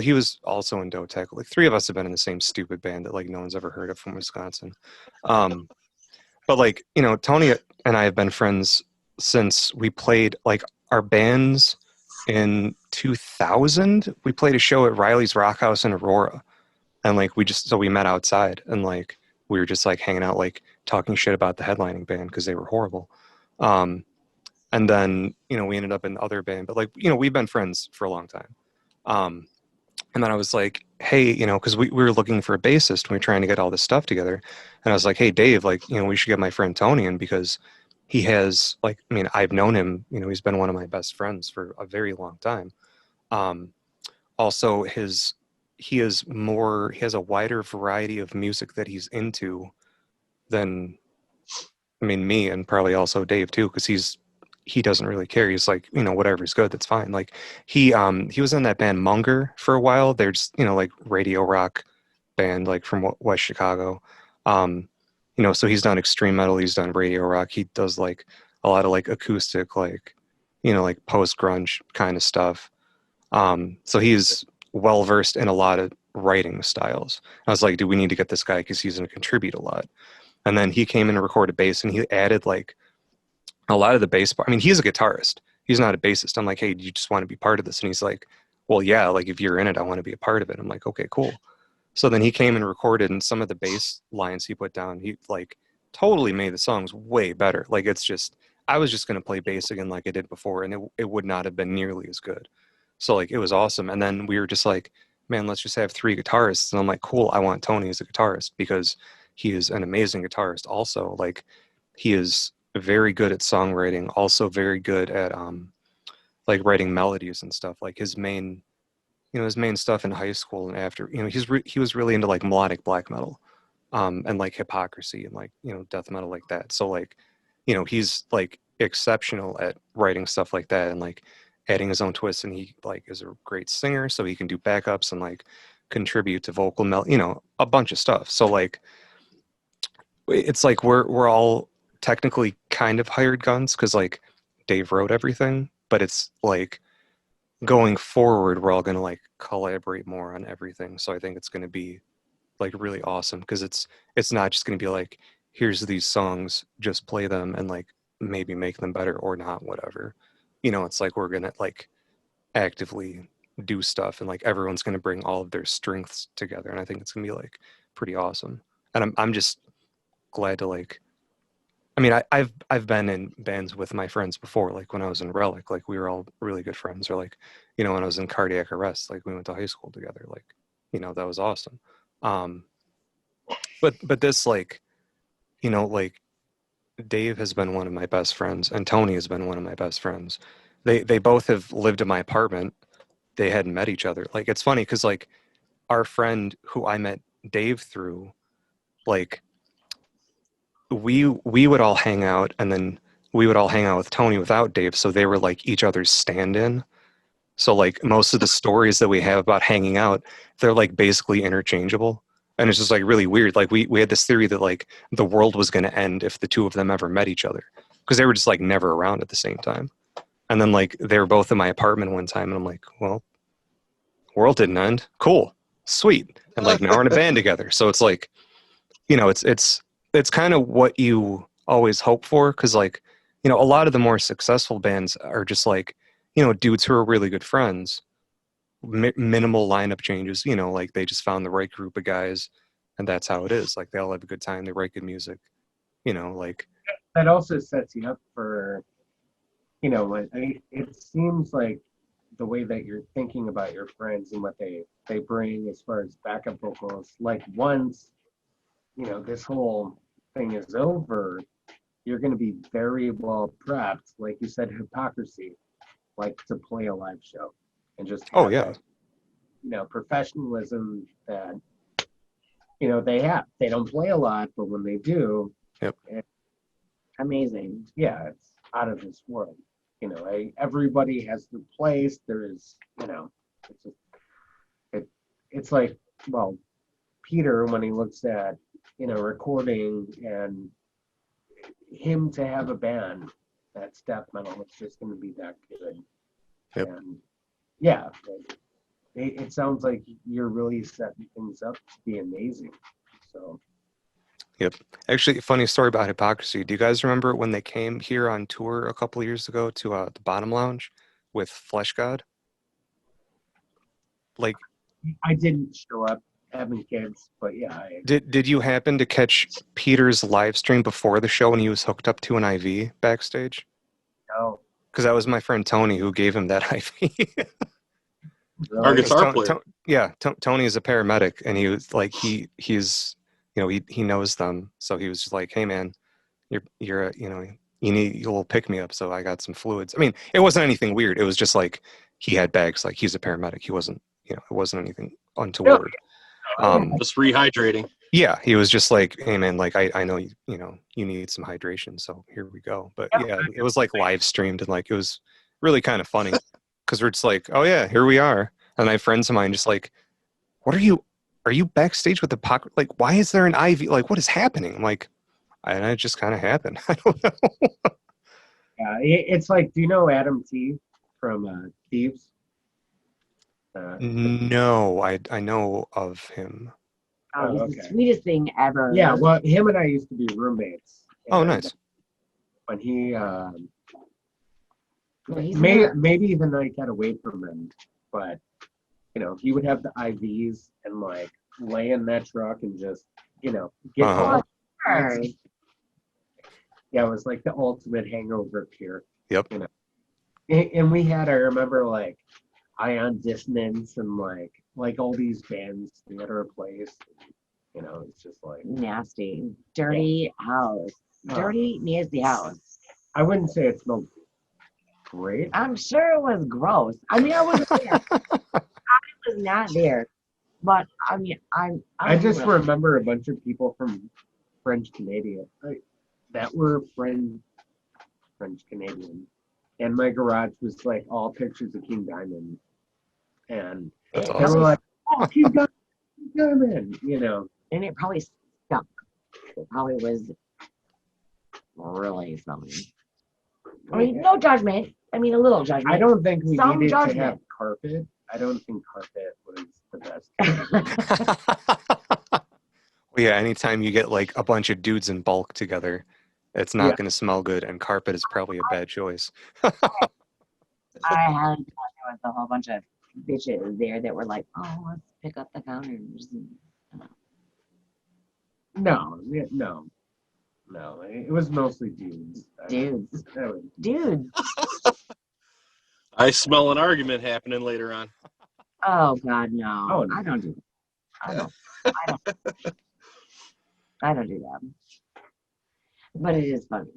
he was also in Dotech. Like 3 of us have been in the same stupid band that like no one's ever heard of from Wisconsin. But like, you know, Tony and I have been friends since we played like our bands in 2000. We played a show at Riley's Rock House in Aurora. And like, we met outside and like, we were just like hanging out, like talking shit about the headlining band because they were horrible. And then, you know, we ended up in the other band, but like, you know, we've been friends for a long time. And then I was like, hey, you know, because we were looking for a bassist and we were trying to get all this stuff together. And I was like, hey, Dave, like, you know, we should get my friend Tony in because he has, like, I mean, I've known him, you know, he's been one of my best friends for a very long time. Also, he has a wider variety of music that he's into than, I mean, me and probably also Dave too, because he doesn't really care. He's like, you know, whatever's good, that's fine. Like he was in that band Munger for a while. They're just, you know, like radio rock band, like from West Chicago. You know, so he's done extreme metal, he's done radio rock. He does like a lot of like acoustic, like, you know, like post grunge kind of stuff. So he's well versed in a lot of writing styles. I was like, do we need to get this guy because he's going to contribute a lot. And then he came in and recorded bass, and he added like a lot of the bass part. I mean, he's a guitarist. He's not a bassist. I'm like, hey, do you just want to be part of this? And he's like, well, yeah, like if you're in it, I want to be a part of it. I'm like, okay, cool. So then he came and recorded, and some of the bass lines he put down, he like totally made the songs way better. Like it's just, I was just going to play bass again like I did before, and it would not have been nearly as good. So like it was awesome. And then we were just like, man, let's just have 3 guitarists. And I'm like, cool, I want Tony as a guitarist because he is an amazing guitarist. Also, like, he is very good at songwriting, also very good at like writing melodies and stuff. Like his main stuff in high school and after, he was really into like melodic black metal, and like Hypocrisy and like, death metal like that. So like, he's like exceptional at writing stuff like that and like adding his own twists. And he like is a great singer, so he can do backups and like contribute to vocal a bunch of stuff. So like, it's like we're all technically kind of hired guns because like Dave wrote everything, but it's like going forward we're all going to like collaborate more on everything. So I think it's going to be like really awesome because it's not just going to be like, here's these songs, just play them and like maybe make them better or not, whatever. It's like we're going to like actively do stuff and like everyone's going to bring all of their strengths together, and I think it's going to be like pretty awesome. And I'm just glad to like, I mean, I've been in bands with my friends before, like when I was in Relic, like we were all really good friends, or like, when I was in Cardiac Arrest, like we went to high school together, like, that was awesome. But this like, like Dave has been one of my best friends and Tony has been one of my best friends. They both have lived in my apartment. They hadn't met each other. Like, it's funny because like our friend who I met Dave through, like we would all hang out, and then we would all hang out with Tony without Dave, so they were like each other's stand-in. So like most of the stories that we have about hanging out, they're like basically interchangeable. And it's just like really weird. Like we had this theory that like the world was going to end if the two of them ever met each other, because they were just like never around at the same time. And then like they were both in my apartment one time, and I'm like, well, world didn't end. Cool, sweet. And like now we're in a band together. So it's like, it's kind of what you always hope for, because like, a lot of the more successful bands are just like, dudes who are really good friends, minimal lineup changes, like they just found the right group of guys, and that's how it is. Like they all have a good time, they write good music, like. That also sets you up for, it seems like the way that you're thinking about your friends and what they bring as far as backup vocals, like once, this whole thing is over, you're going to be very well prepped, like you said, Hypocrisy, like to play a live show and just Oh yeah, that, professionalism that they don't play a lot, but when they do, yep, Amazing. yeah, it's out of this world. Everybody has their place. There's, it's just, it's like, well, Peter, when he looks at, recording and him to have a band that's death metal, it's just going to be that good. Yep. And yeah, it sounds like you're really setting things up to be amazing. So. Yep. Actually, funny story about Hypocrisy. Do you guys remember when they came here on tour a couple of years ago to the Bottom Lounge with Flesh God? Like, I didn't show up having kids, but yeah. did you happen to catch Peter's live stream before the show when he was hooked up to an IV backstage? No. Because that was my friend Tony who gave him that IV. Our Really? guitar player. Tony is a paramedic, and he was like he's he knows them, so he was just like, hey man, you're you need a little pick me up, so I got some fluids. I mean, it wasn't anything weird. It was just like he had bags, like he's a paramedic. He wasn't, it wasn't anything untoward. Just rehydrating. Yeah, he was just like, hey man, like I know you need some hydration, so here we go. But yeah, it was like live streamed, and like it was really kind of funny because we're just like, oh yeah, here we are. And I have friends of mine just like, what are you backstage with the pocket? Like, why is there an IV? Like, what is happening? I'm like, and it just kind of happened. I don't know. Yeah, it's like, do you know Adam T from Thieves? No, I know of him. Oh, he's okay. the sweetest thing ever. Yeah, well, him and I used to be roommates. Oh, nice. When he Well, he's maybe even I got away from him, but he would have the IVs and like lay in that truck and just get Uh-huh. Sure. Yeah, it was like the ultimate hangover cure. Yep. And we had, I remember, like ion dissonance and like like all these bands that are replaced. You know, it's just like Nasty. Dirty house. Dirty, nasty house. I wouldn't say it smelled great. I'm sure it was gross. I mean, I wasn't there. I was not there. But I mean, I just remember a bunch of people from French Canadian that were French Canadian, and my garage was like all pictures of King Diamond, and That's they awesome. were like, "Oh, King Diamond," you know. and it probably stunk. It probably was really smelly. I mean, no judgment. I mean, a little judgment. I don't think we Some needed to have judgment. carpet. I don't think carpet was the best. Well, yeah, anytime you get like a bunch of dudes in bulk together, it's not Yeah. going to smell good, and carpet is probably a bad choice. I had with a whole bunch of bitches there that were like, "Oh, let's pick up the counters." No. It was mostly dudes. Dudes. That was- Dude. I smell an argument happening later on. Oh God, no. Oh, no. I don't do that. I don't do that. But it is funny.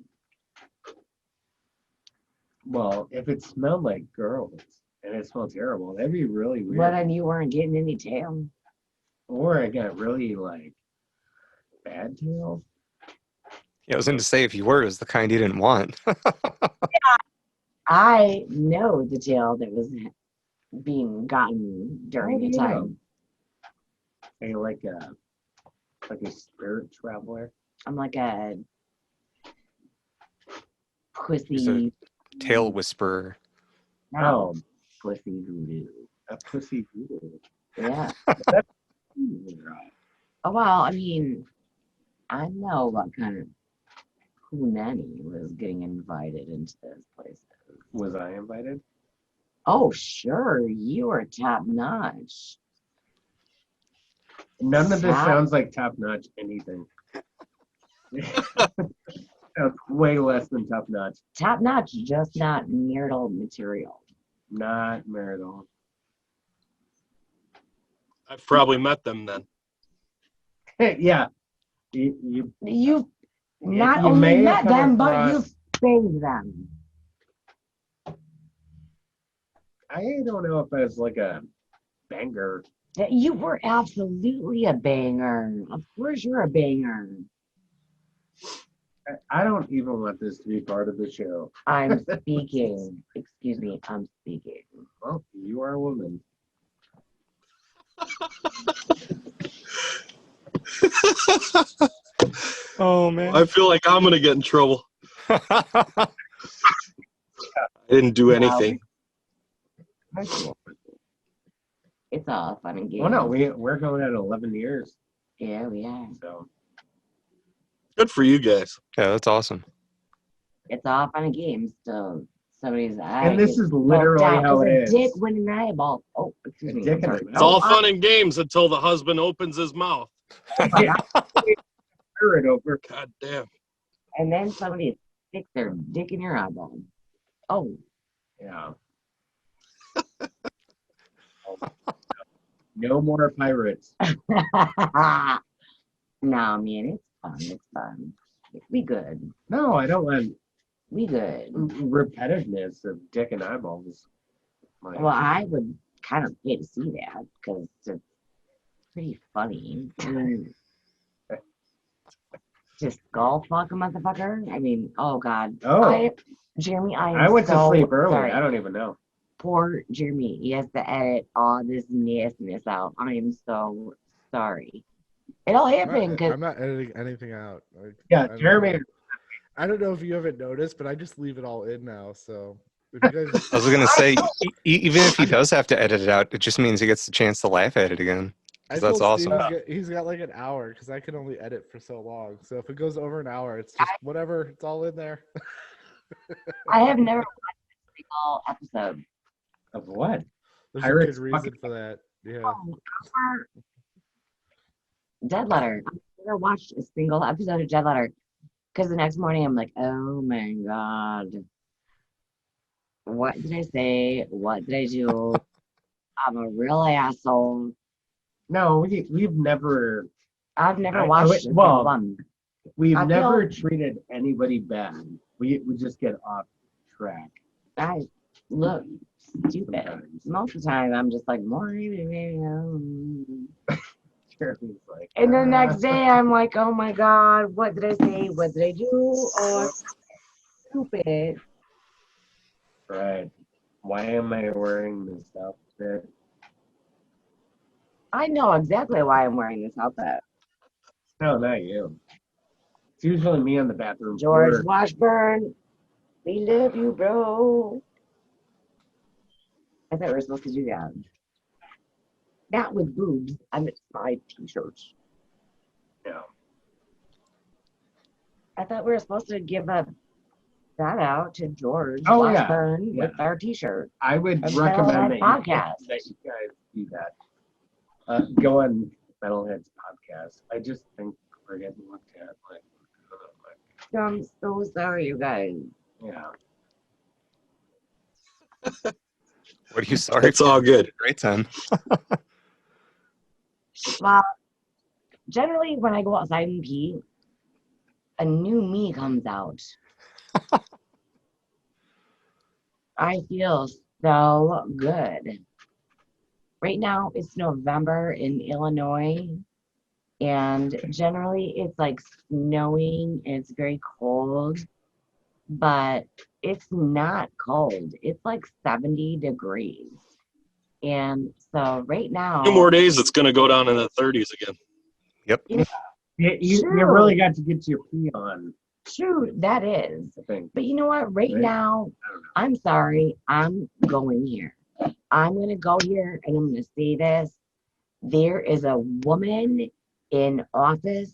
Well, if it smelled like girls and it smelled terrible, that'd be really weird. But then you weren't getting any tail. Or I got really like bad tail. Yeah, I was going to say, if you were, it was the kind you didn't want. I know the tail that was being gotten during the time. Are you like a spirit traveler? I'm like a He's a pussy. tail whisperer. No, pussy voodoo. A pussy voodoo. Yeah. Oh, well, I mean, I know what kind of nanny was getting invited into this place. Was I invited? Oh, sure. You are top notch. None of this Top- sounds like top notch anything. Sounds way less than top notch. Top notch, just not marital material. Not marital. I've probably met them then. Yeah. You You've not you only may have met come them, but across- you've banged them. I don't know if I was like a banger. That you were absolutely a banger. Of course you're a banger. I don't even want this to be part of the show. I'm speaking. Excuse me, I'm speaking. Well, you are a woman. Oh, man. I feel like I'm gonna get in trouble. I didn't do anything. It's all fun and games. Well, no, we're going at 11 years. Yeah, we are. So Good for you guys. Yeah, that's awesome. It's all fun and games. So somebody's eye. and this gets is literally poked out how 'cause it a is. dick went in an eyeball. Oh, excuse A me. dick I'm in sorry. an It's all fun and games until the husband opens his mouth. Yeah. Hear it over. God damn. And then somebody sticks their dick in your eyeball. Oh, Yeah. No more pirates. nah, man, it's fun. It's fun. We good. No, I don't want We good. repetitiveness of dick and eyeballs. Like, Well, I would kind of pay to see that because it's pretty funny. I mean, just skull fuck a motherfucker. I mean, oh God. oh, Jeremy, I am I went to so sleep early. sorry. I don't even know. Poor Jeremy. He has to edit all this nastiness out. I am so sorry. It'll happen because I'm not editing anything out. Yeah, I don't Jeremy. know. I don't know if you haven't noticed, but I just leave it all in now. So if you guys, I was going to say, even if he does have to edit it out, it just means he gets the chance to laugh at it again. I That's told awesome. Steve he's got like an hour because I can only edit for so long. So if it goes over an hour, it's just whatever. It's all in there. I have never watched a single episode. Of what? There's Pirates a good reason for that. Yeah. Dead Letter. I've never watched a single episode of Dead Letter because the next morning I'm like, oh my God. What did I say? What did I do? I'm a real asshole. No, we've never. I've never I watched would- a single well, one. We've I never feel- treated anybody bad. We just get off track. I look stupid. Sometimes. Most of the time, I'm just like, and Jeremy's like, the next day, I'm like, oh my God, what did I say? What did I do? Oh, I'm stupid. right. Why am I wearing this outfit? I know exactly why I'm wearing this outfit. No, not you. It's usually me on the bathroom George floor. Washburn, we love you, bro. I thought we were supposed to do that. Not with boobs. I meant my t-shirts. Yeah. I thought we were supposed to give a shout out to George Oh, yeah. Washburn with Yeah. our t-shirt. I would A recommend Metalhead that you, podcast. that you guys do that. Go on Metalhead's podcast. I just think we're getting looked at like I'm so sorry, you guys. yeah. What are you sorry It's all good. Great time. Well, generally when I go outside and pee, a new me comes out. I feel so good. Right now it's November in Illinois, and generally it's like snowing and it's very cold, but it's not cold. It's like 70 degrees. And so right now, 2 more days, it's going to go down in the 30s again. Yep. You really got to get your pee on, true, that is. I think. But you know what? Right Right. now, I don't know. I'm sorry. I'm going here. I'm going to go here and I'm going to say this. There is a woman in office,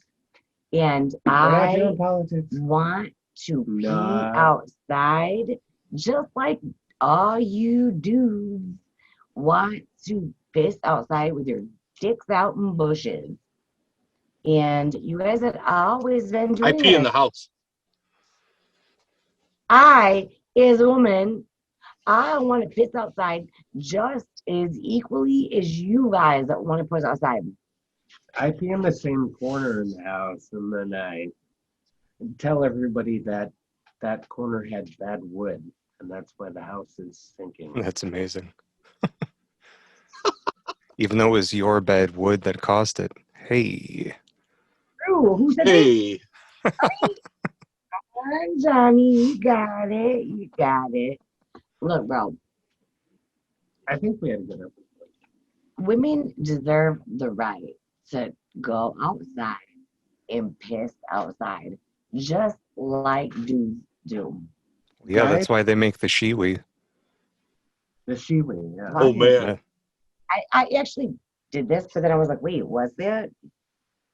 and We're not I doing politics. want to pee Nah. outside just like all you dudes want to piss outside with your dicks out in bushes. And you guys have always been I doing pee in it. the house. I, as a woman, I want to piss outside just as equally as you guys want to piss outside. I pee in the same corner in the house, and then I tell everybody that that corner had bad wood, and that's why the house is sinking. That's amazing. Even though it was your bad wood that caused it. Hey. Ooh, who said that? Hey, Johnny, you got it. You got it. Look, bro, I think we had a good episode. women deserve the right to go outside and piss outside, just like dudes do. Yeah, Right? that's why they make the shiwi. The shiwi, yeah. oh man. Yeah. I actually did this, but then I was like, wait, was that?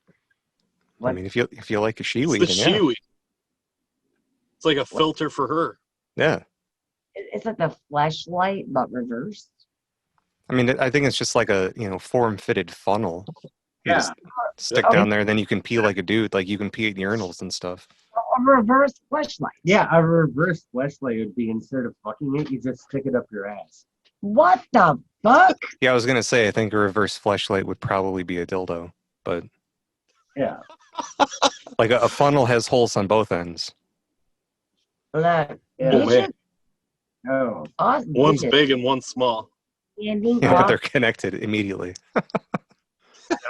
I What? mean, if you like a It's shiwi, the then yeah. shiwi. It's like a filter for her. Yeah. It's like the fleshlight, but reversed. I mean, I think it's just like a, form-fitted funnel. You Yeah. just stick Okay. down there, then you can pee like a dude. Like you can pee at urinals and stuff. A reverse fleshlight. Yeah, a reverse fleshlight would be instead of fucking it, you just stick it up your ass. What the fuck? Yeah, I was gonna say I think a reverse fleshlight would probably be a dildo, but Yeah. like a funnel has holes on both ends. Look, Yeah. Oh, bitches, man. Oh. us One's bitches big and one's small. standing Yeah, but up. they're connected immediately.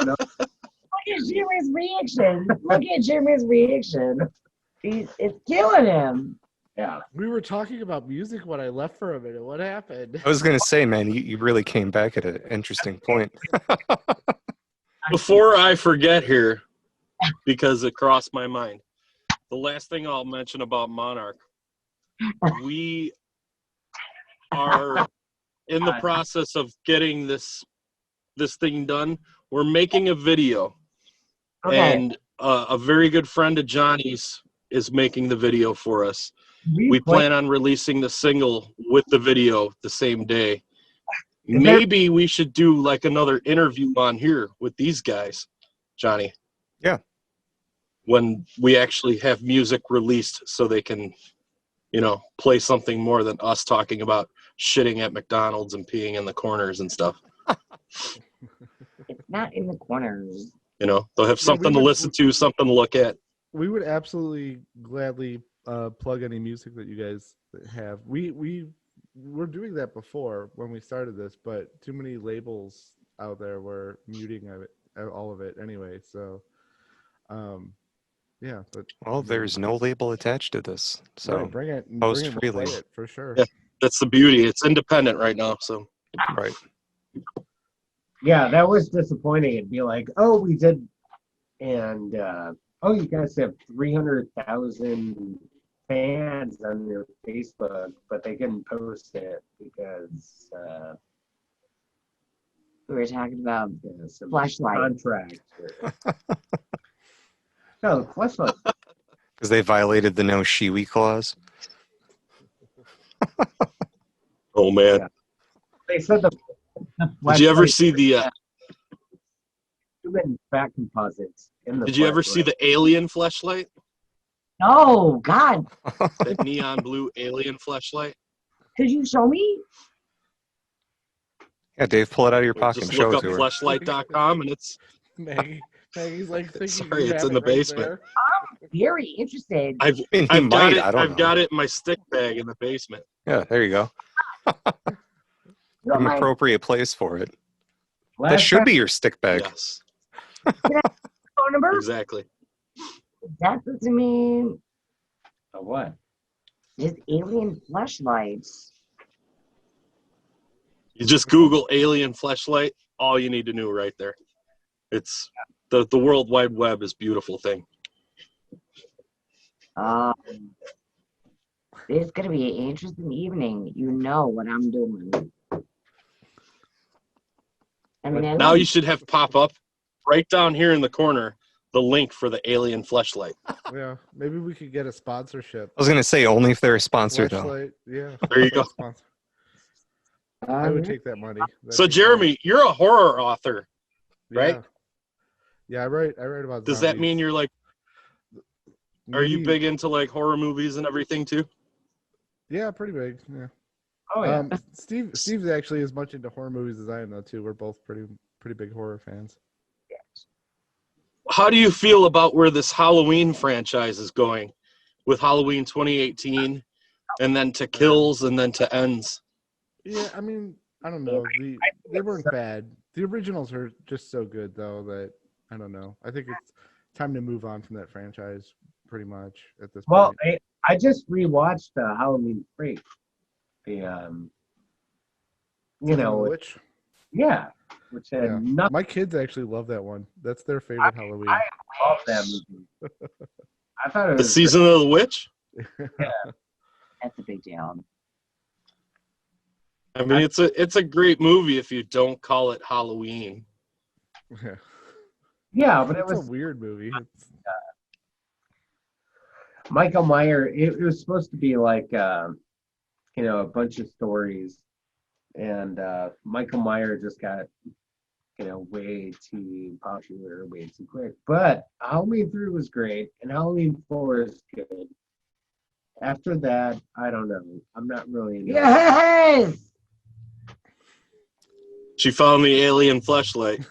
Look at Jimmy's reaction. Look at Jimmy's reaction. It's killing him. Yeah. We were talking about music when I left for a minute. What happened? I was gonna say, man, you really came back at an interesting point. Before I forget here, because it crossed my mind, the last thing I'll mention about Monarch, we are in the process of getting this thing done. We're making a video, Okay. and a very good friend of Johnny's is making the video for us. We play- plan on releasing the single with the video the same day. Is there- Maybe we should do like another interview on here with these guys, Johnny. Yeah. When we actually have music released so they can, play something more than us talking about shitting at McDonald's and peeing in the corners and stuff. It's not in the corners. You know, they'll have Yeah, something to listen to, something to look at. We would absolutely gladly plug any music that you guys have. We're doing that before when we started this, but too many labels out there were muting of it, all of it anyway. So, yeah. But Well, there's no label attached to this, so right, bring it, post we'll freely. play it for sure. Yeah, that's the beauty. It's independent right now. So Right. Yeah, that was disappointing. It'd be like, oh, we did, and oh, you guys have 300,000 fans on your Facebook, but they couldn't post it because We were talking about some fleshlights. contract. No, the fleshlight. Because they violated the no shiwi clause. oh man. Yeah. They said the Did you ever fleshlight see the human fat composites in the did you ever fleshlight. see the alien fleshlight? No, God, That neon blue alien fleshlight? could you show me? Yeah, Dave, pull it out of your pocket Just and show look it up to her. fleshlight.com and it's Maggie's like thinking Sorry, you it's have in the it right basement. there. Very interested. I mean, he I've got might, it. I don't I've know. got it in my stick bag in the basement. Yeah, there you go. You An mind appropriate place for it. That Last should time- be your stick bag. Yes, phone number? exactly. That doesn't mean A what? his alien fleshlights. You just Google alien fleshlight. All you need to know right there. It's the World Wide Web is a beautiful thing. It's gonna be an interesting evening. You know what I'm doing. I mean, I Now love you should have pop up right down here in the corner the link for the alien fleshlight. Yeah, maybe we could get a sponsorship. I was going to say only if they're a sponsor, though. Fleshlight, yeah. There you go. Sponsor. I would take that money. That'd So be Jeremy, you're a horror author. great. right? Yeah, I write about Does that zombies. mean you're like, are you Maybe- big into like horror movies and everything too? Yeah, pretty big. Yeah. Oh yeah. Steve's actually as much into horror movies as I am though too. We're both pretty big horror fans. How do you feel about where this Halloween franchise is going with Halloween 2018 and then to Kills and then to Ends? Yeah, I mean, I don't know. They weren't bad. The originals are just so good though that I don't know. I think it's time to move on from that franchise pretty much at this Well, point. I just rewatched Halloween 3. The you know, which yeah, which had Yeah. nothing. my kids actually love that one. That's their favorite Halloween. I love that movie. I thought it The was Season of the Witch? That's a big deal. I mean, it's a great movie if you don't call it Halloween. Yeah. Yeah, but it It's was a weird movie. Michael Myers. It was supposed to be like you know, a bunch of stories, and Michael Myers just got, you know, way too popular, way too quick. But Halloween 3 was great, and Halloween 4 is good. After that, I don't know. I'm not really into it. Yes. She found the alien fleshlight.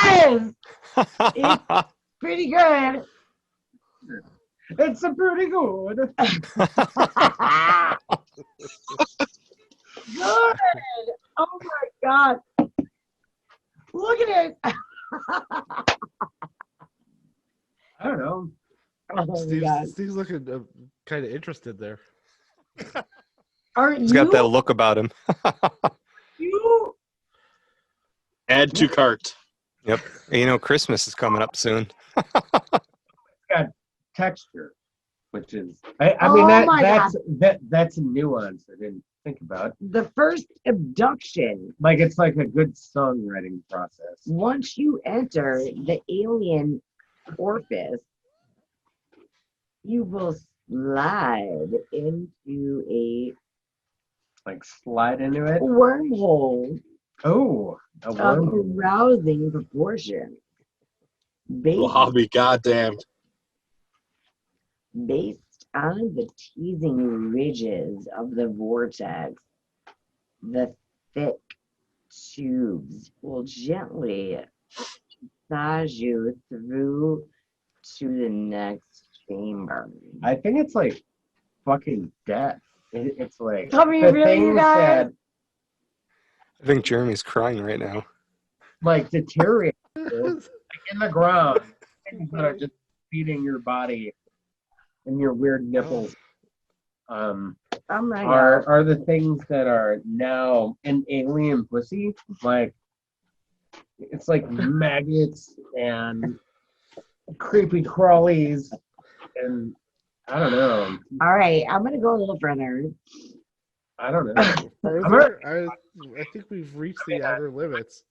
Yes. Pretty good. It's a pretty good. Good. Oh my God. Look at it. I don't know. Oh my God. Steve's looking kind of interested there. Aren't He's you? got that look about him. You? Add to cart. Yep. And you know, Christmas is coming up soon. Got texture, which is I mean Oh my that's a nuance I didn't think about. The first abduction. Like it's like a good songwriting process. Once you enter the alien orifice, you will slide into a Like slide into it. wormhole Oh, a of worm. arousing proportion. Well, I'll be goddamned. Based on the teasing ridges of the vortex, the thick tubes will gently massage you through to the next chamber. I think it's like fucking death. It's like Tell me the really, you things guys? that I think Jeremy's crying right now. like deteriorate like in the ground. Things that are just feeding your body and your weird nipples. Oh my Are god. are the things that are now an alien pussy. Like it's like maggots and creepy crawlies and I don't know. All right, I'm gonna go a little further. I don't know. Further, I think we've reached the outer limits.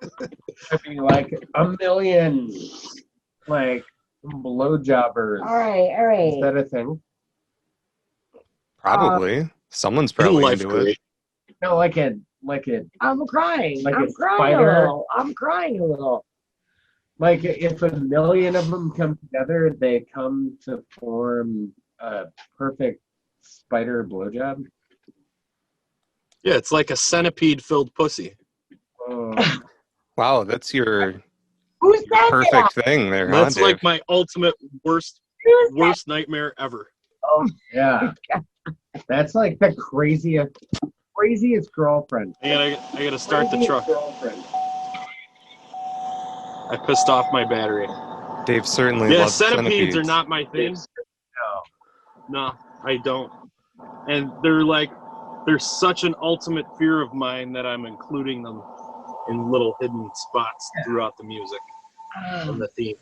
It'd be like a million like blowjobbers. All right. Is that a thing? Probably. Someone's In probably life, into it. great. No, like a I'm crying. Like I'm a crying a spider? little. I'm crying a little. like if a million of them come together, they come to form a perfect spider blowjob. Yeah, it's like a centipede-filled pussy. Oh, Wow, that's your Who said that? perfect thing there, huh, That's Dave? like my ultimate worst Who said nightmare ever. yeah. That's like the craziest girlfriend. I gotta start the Craziest truck. girlfriend. I pissed off my battery. Dave certainly Yeah, loves centipedes are centipedes. not my thing. No. No, I don't. And they're such an ultimate fear of mine that I'm including them in little hidden spots throughout the music and the theme.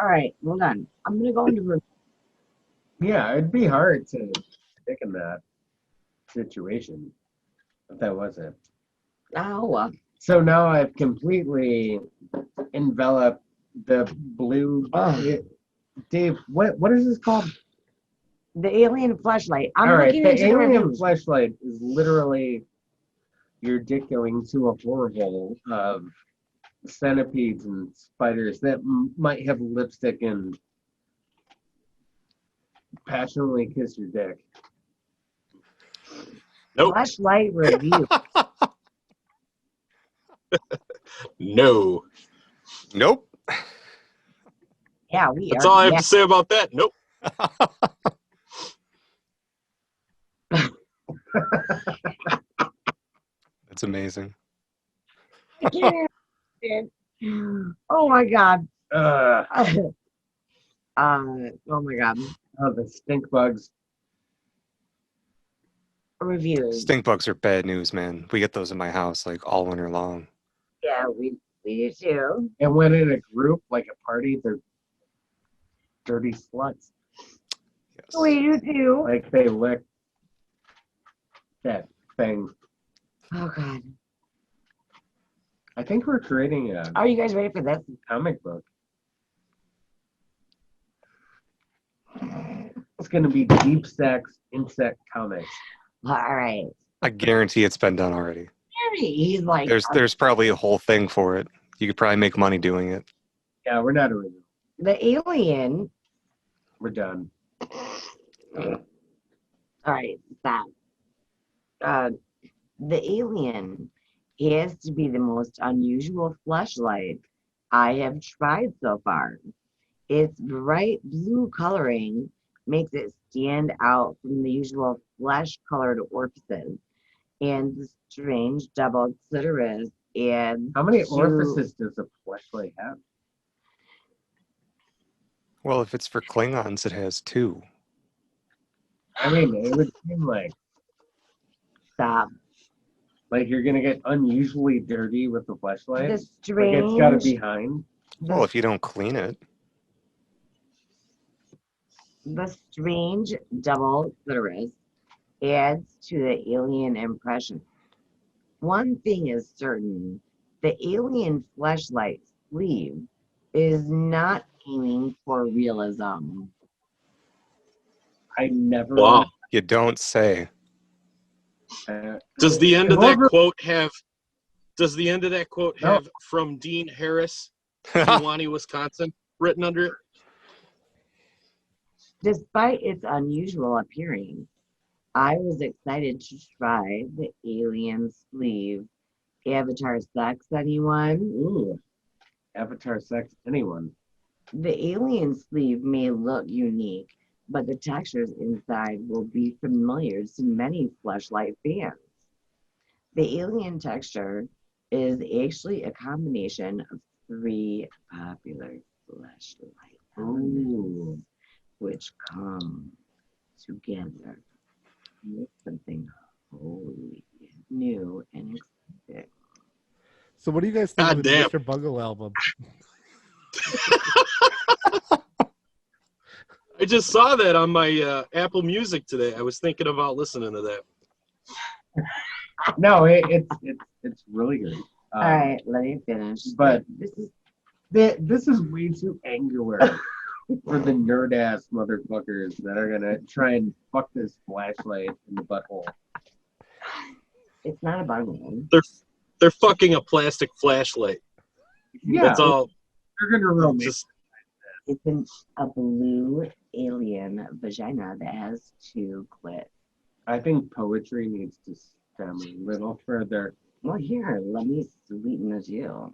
All right, hold on. I'm gonna go into Yeah, it'd be hard to stick in that situation if that wasn't. Ow. So now I've completely enveloped the blue. Dave, what is this called? The alien fleshlight. I'm All right, looking the into the alien reviews. fleshlight is literally your dick going to a horror of centipedes and spiders that might have lipstick and passionately kiss your dick. Nope. Fleshlight review. No. Nope. Yeah, we That's are. all I have Yeah. to say about that. Nope. That's amazing. I can't stand it. Oh my god. Oh my god. Oh, the stink bugs. Reviews. Stink bugs are bad news, man. We get those in my house like all winter long. Yeah, we do too. And when in a group, like a party, they're dirty sluts. Yes. We do too. Like they lick that thing. Oh god. I think we're creating a Are you guys ready for this? comic book. It's going to be deep sex insect comics. All right. I guarantee it's been done already. He's like, There's probably a whole thing for it. You could probably make money doing it. Yeah, we're not original. the alien. We're done. All right, stop. The alien has to be the most unusual fleshlight I have tried so far. Its bright blue coloring makes it stand out from the usual flesh-colored orifices, and the strange double clitoris adds How many to- orifices does a fleshlight have? Well, if it's for Klingons, it has 2. I mean, it would seem Stop. like you're gonna get unusually dirty with the The fleshlight. Like strange. it's got to be behind. Well, if you don't clean it. The strange double clitoris adds to the alien impression. One thing is certain, the alien fleshlight sleeve is not aiming for realism. I never. Wow. You don't say. Does the end of Whoever- that quote have? Does the end of that quote No. have from Dean Harris, Kewanee, Wisconsin, written under it? Despite its unusual appearance, I was excited to try the alien sleeve Avatar Sex. Anyone? Ooh, Avatar sex. Anyone? The alien sleeve may look unique, but the textures inside will be familiar to many fleshlight fans. The alien texture is actually a combination of three popular fleshlight elements, Ooh. which come together with something wholly new and exciting. So what do you guys think God of the damn. Mr. Bungle album? I just saw that on my Apple Music today. I was thinking about listening to that. No, it's really good. All right, let me finish. But this is this is way too angular for the nerd ass motherfuckers that are gonna try and fuck this flashlight in the butthole. it's not a bundle. They're fucking a plastic flashlight. Yeah, That's all. they're gonna romance. Just It's a blue alien vagina that has two clits. I think poetry needs to stem a little further. Well, here, let me sweeten the deal.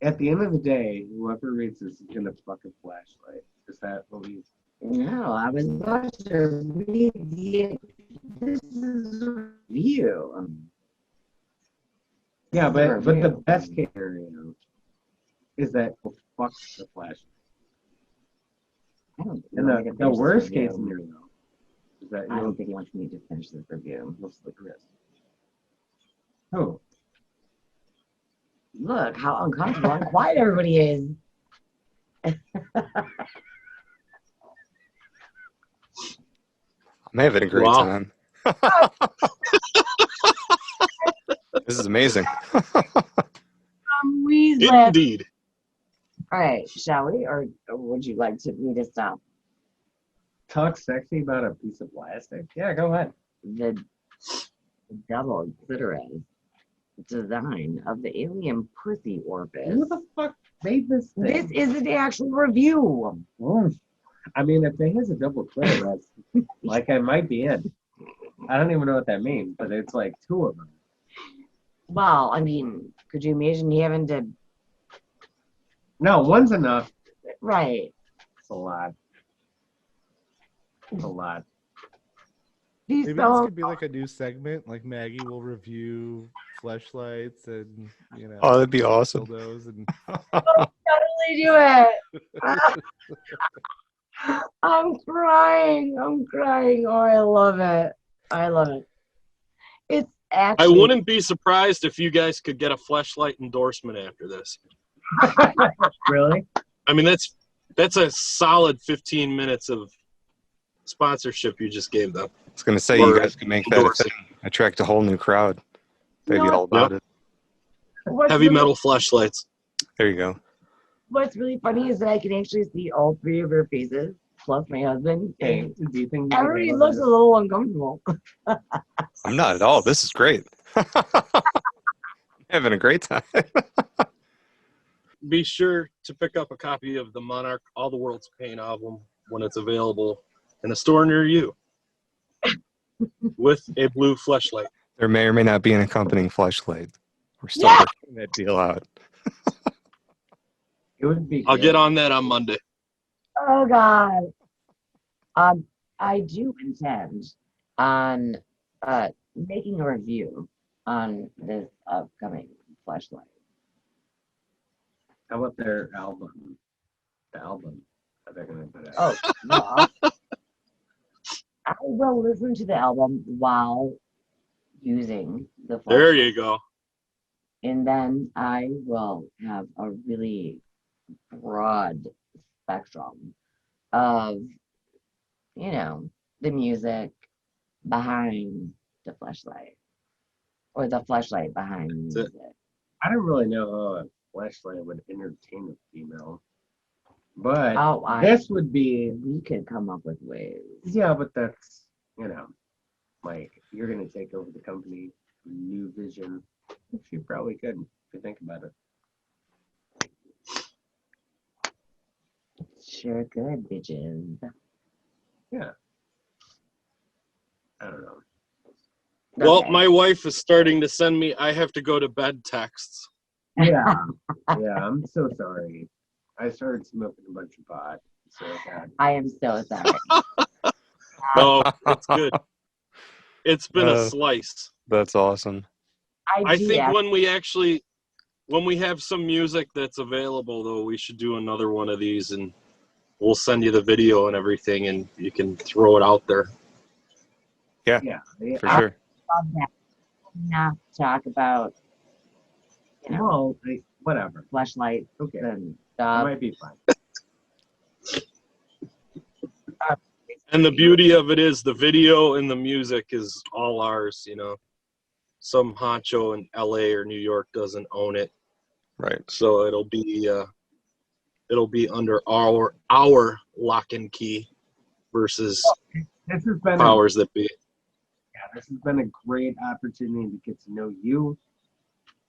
At the end of the day, whoever reads this is gonna fuck a flashlight. Is that what we? No, I was about to read the. This is a review. Yeah, This is a but the review. best case scenario is that we'll fuck the flashlight. I don't And want me to the finish this worst case review. scenario is that I you'll don't think he wants me to finish this review. slit your wrist. Oh, Look how uncomfortable and quiet everybody is. I'm having a great Wow. time. This is amazing. indeed. All right, shall we, or would you like me to stop? talk sexy about a piece of plastic? Yeah, go ahead. The double clitoris design of the alien pussy orifice. Who the fuck made this thing? This is the actual review. Mm. I mean, if it has a double clitoris, like I might be in. I don't even know what that means, but it's like two of them. Well, I mean, could you imagine having to? No, one's enough. Right. It's a lot. It's a lot. These Maybe this songs could be like a new segment. Like Maggie will review fleshlights and Oh, that'd be awesome. dildos and totally do it. I'm crying. I'm crying. Oh, I love it. I love it. It's I actually. wouldn't be surprised if you guys could get a fleshlight endorsement after this. Really? I mean, that's a solid 15 minutes of sponsorship you just gave them. I was going to say, Or you guys could make that a endorsing. thing. Attract a whole new crowd. They'd be No. all about it. What's Heavy really- metal fleshlights. There you go. What's really funny is that I can actually see all three of their faces, plus my husband. Hey, And do you think you can everybody handle looks a this? little uncomfortable. I'm not at all. This is great. I'm having a great time. Be sure to pick up a copy of the Monarch All the World's Pain album when it's available in a store near you with a blue fleshlight. There may or may not be an accompanying flashlight. We're still Yeah. working that deal out. It would be. I'll good. get on that on Monday. Oh God. I do intend on making a review on this upcoming flashlight. How about their album? The album that they're gonna put out. Oh no. I will listen to the album while using the flashlight. There you go. And then I will have a really broad spectrum of, the music behind the flashlight, or the flashlight behind the That's music. I don't really know how a flashlight would entertain a female, but Oh, this would be. we could come up with ways. Yeah, but that's like you're gonna take over the company, new vision. Which you probably could if you think about it. Sure, good bitches. Yeah. I don't know. Well, Okay. my wife is starting to send me I have to go to bed texts. Yeah, yeah. I'm so sorry. I started smoking a bunch of pot. So God. I am so sorry. No, it's good. It's been a Uh, slice. That's awesome. I do think that. when we have some music that's available, though, we should do another one of these, and we'll send you the video and everything, and you can throw it out there. Yeah. For sure. Love that. Not talk about, you know, Well, whatever. fleshlights Okay. and That stuff. might be fine. And the beauty of it is the video and the music is all ours, you know. Some honcho in LA or New York doesn't own it. Right. So it'll be under our lock and key versus This has been powers that be. this has been a great opportunity to get to know you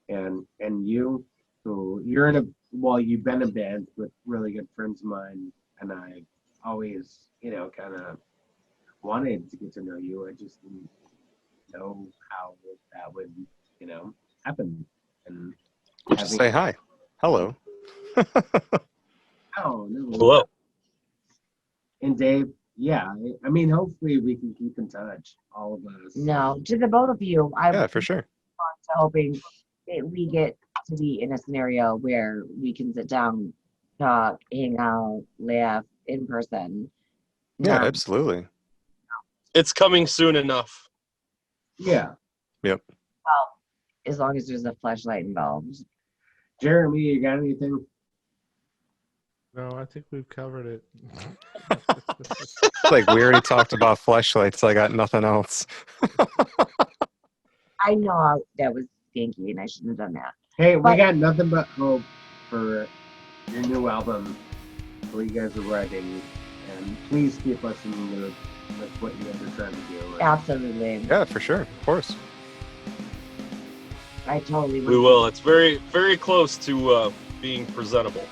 and you who you've been in bands with really good friends of mine, and I always, kind of wanted to get to know you. I just didn't know how that would, happen. And You just say hi. Hello. Oh, no. Hello. And Dave, yeah, I mean, hopefully we can keep in touch, all of us. No, to the both of you, I'm Yeah, for sure. hoping that we get to be in a scenario where we can sit down, talk, hang out, laugh in person. Yeah, Not- absolutely. It's coming soon enough. Yeah. Yep. well, as long as there's a flashlight involved. Jeremy, you got anything? No, I think we've covered it. Like we already talked about fleshlights. I got nothing else. I know that was stinky and I shouldn't have done that. Hey, we But- got nothing but hope for your new album, what you guys are writing, and please keep us in the loop with what you guys are trying to do. Absolutely. Yeah, for sure. Of course. I totally We will. It's very, very close to being presentable.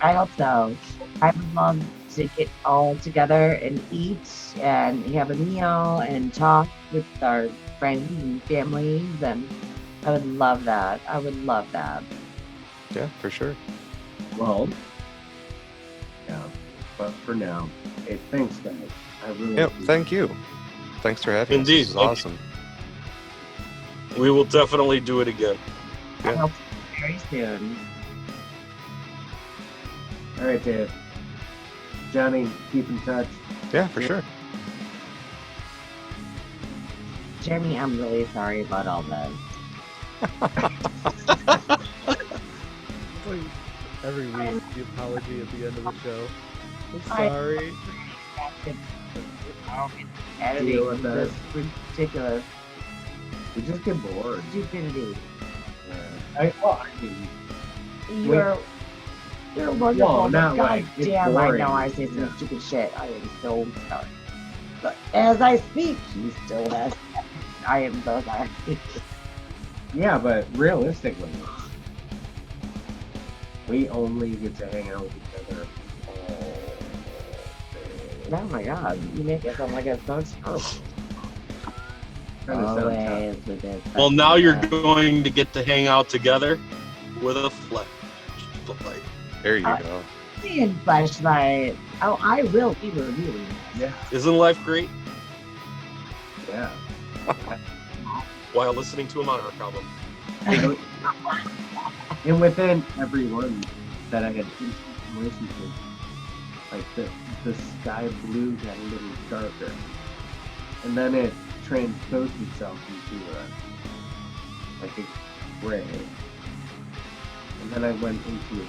I hope so. I would love to get all together and eat and have a meal and talk with our friends and families, and I would love that. I would love that. Yeah, for sure. Well, yeah, but for now, hey, thanks, guys. I really Yep. Thank you. Thanks for having us. Indeed, This is thank you. awesome. We will definitely do it again. I Yeah. hope very soon. All right, Dave. Johnny, keep in touch. Yeah, for sure. Jeremy, I'm really sorry about all this. Like every week, the apology at the end of the show. I'm I- sorry. Editing Deal with is ridiculous. We just get bored. Stupidity. I mean, You're wonderful. Well, but not God like, it's damn, boring. I know I say some Yeah. stupid shit. I am so sorry. But as I speak, he still has. I am so sorry. yeah, but realistically, we only get to hang out with each other. Oh my God, you make it sound like it's so true. Kinda sounds Always with it. Well, now you're going to get to hang out together with a flashlight. There you Uh, go. Seeing flashlight. Oh, I will be reviewing. yeah, Isn't life great? yeah. While listening to a Monarch album. And within everyone that I had instant relationships, like the sky blue got a little darker, and then it transposed itself into a gray, and then I went into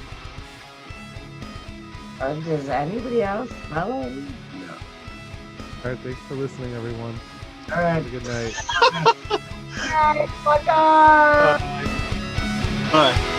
Does anybody else smell it? no. All right, thanks for listening, everyone. All right. Have a good night. Yes, my God! Bye.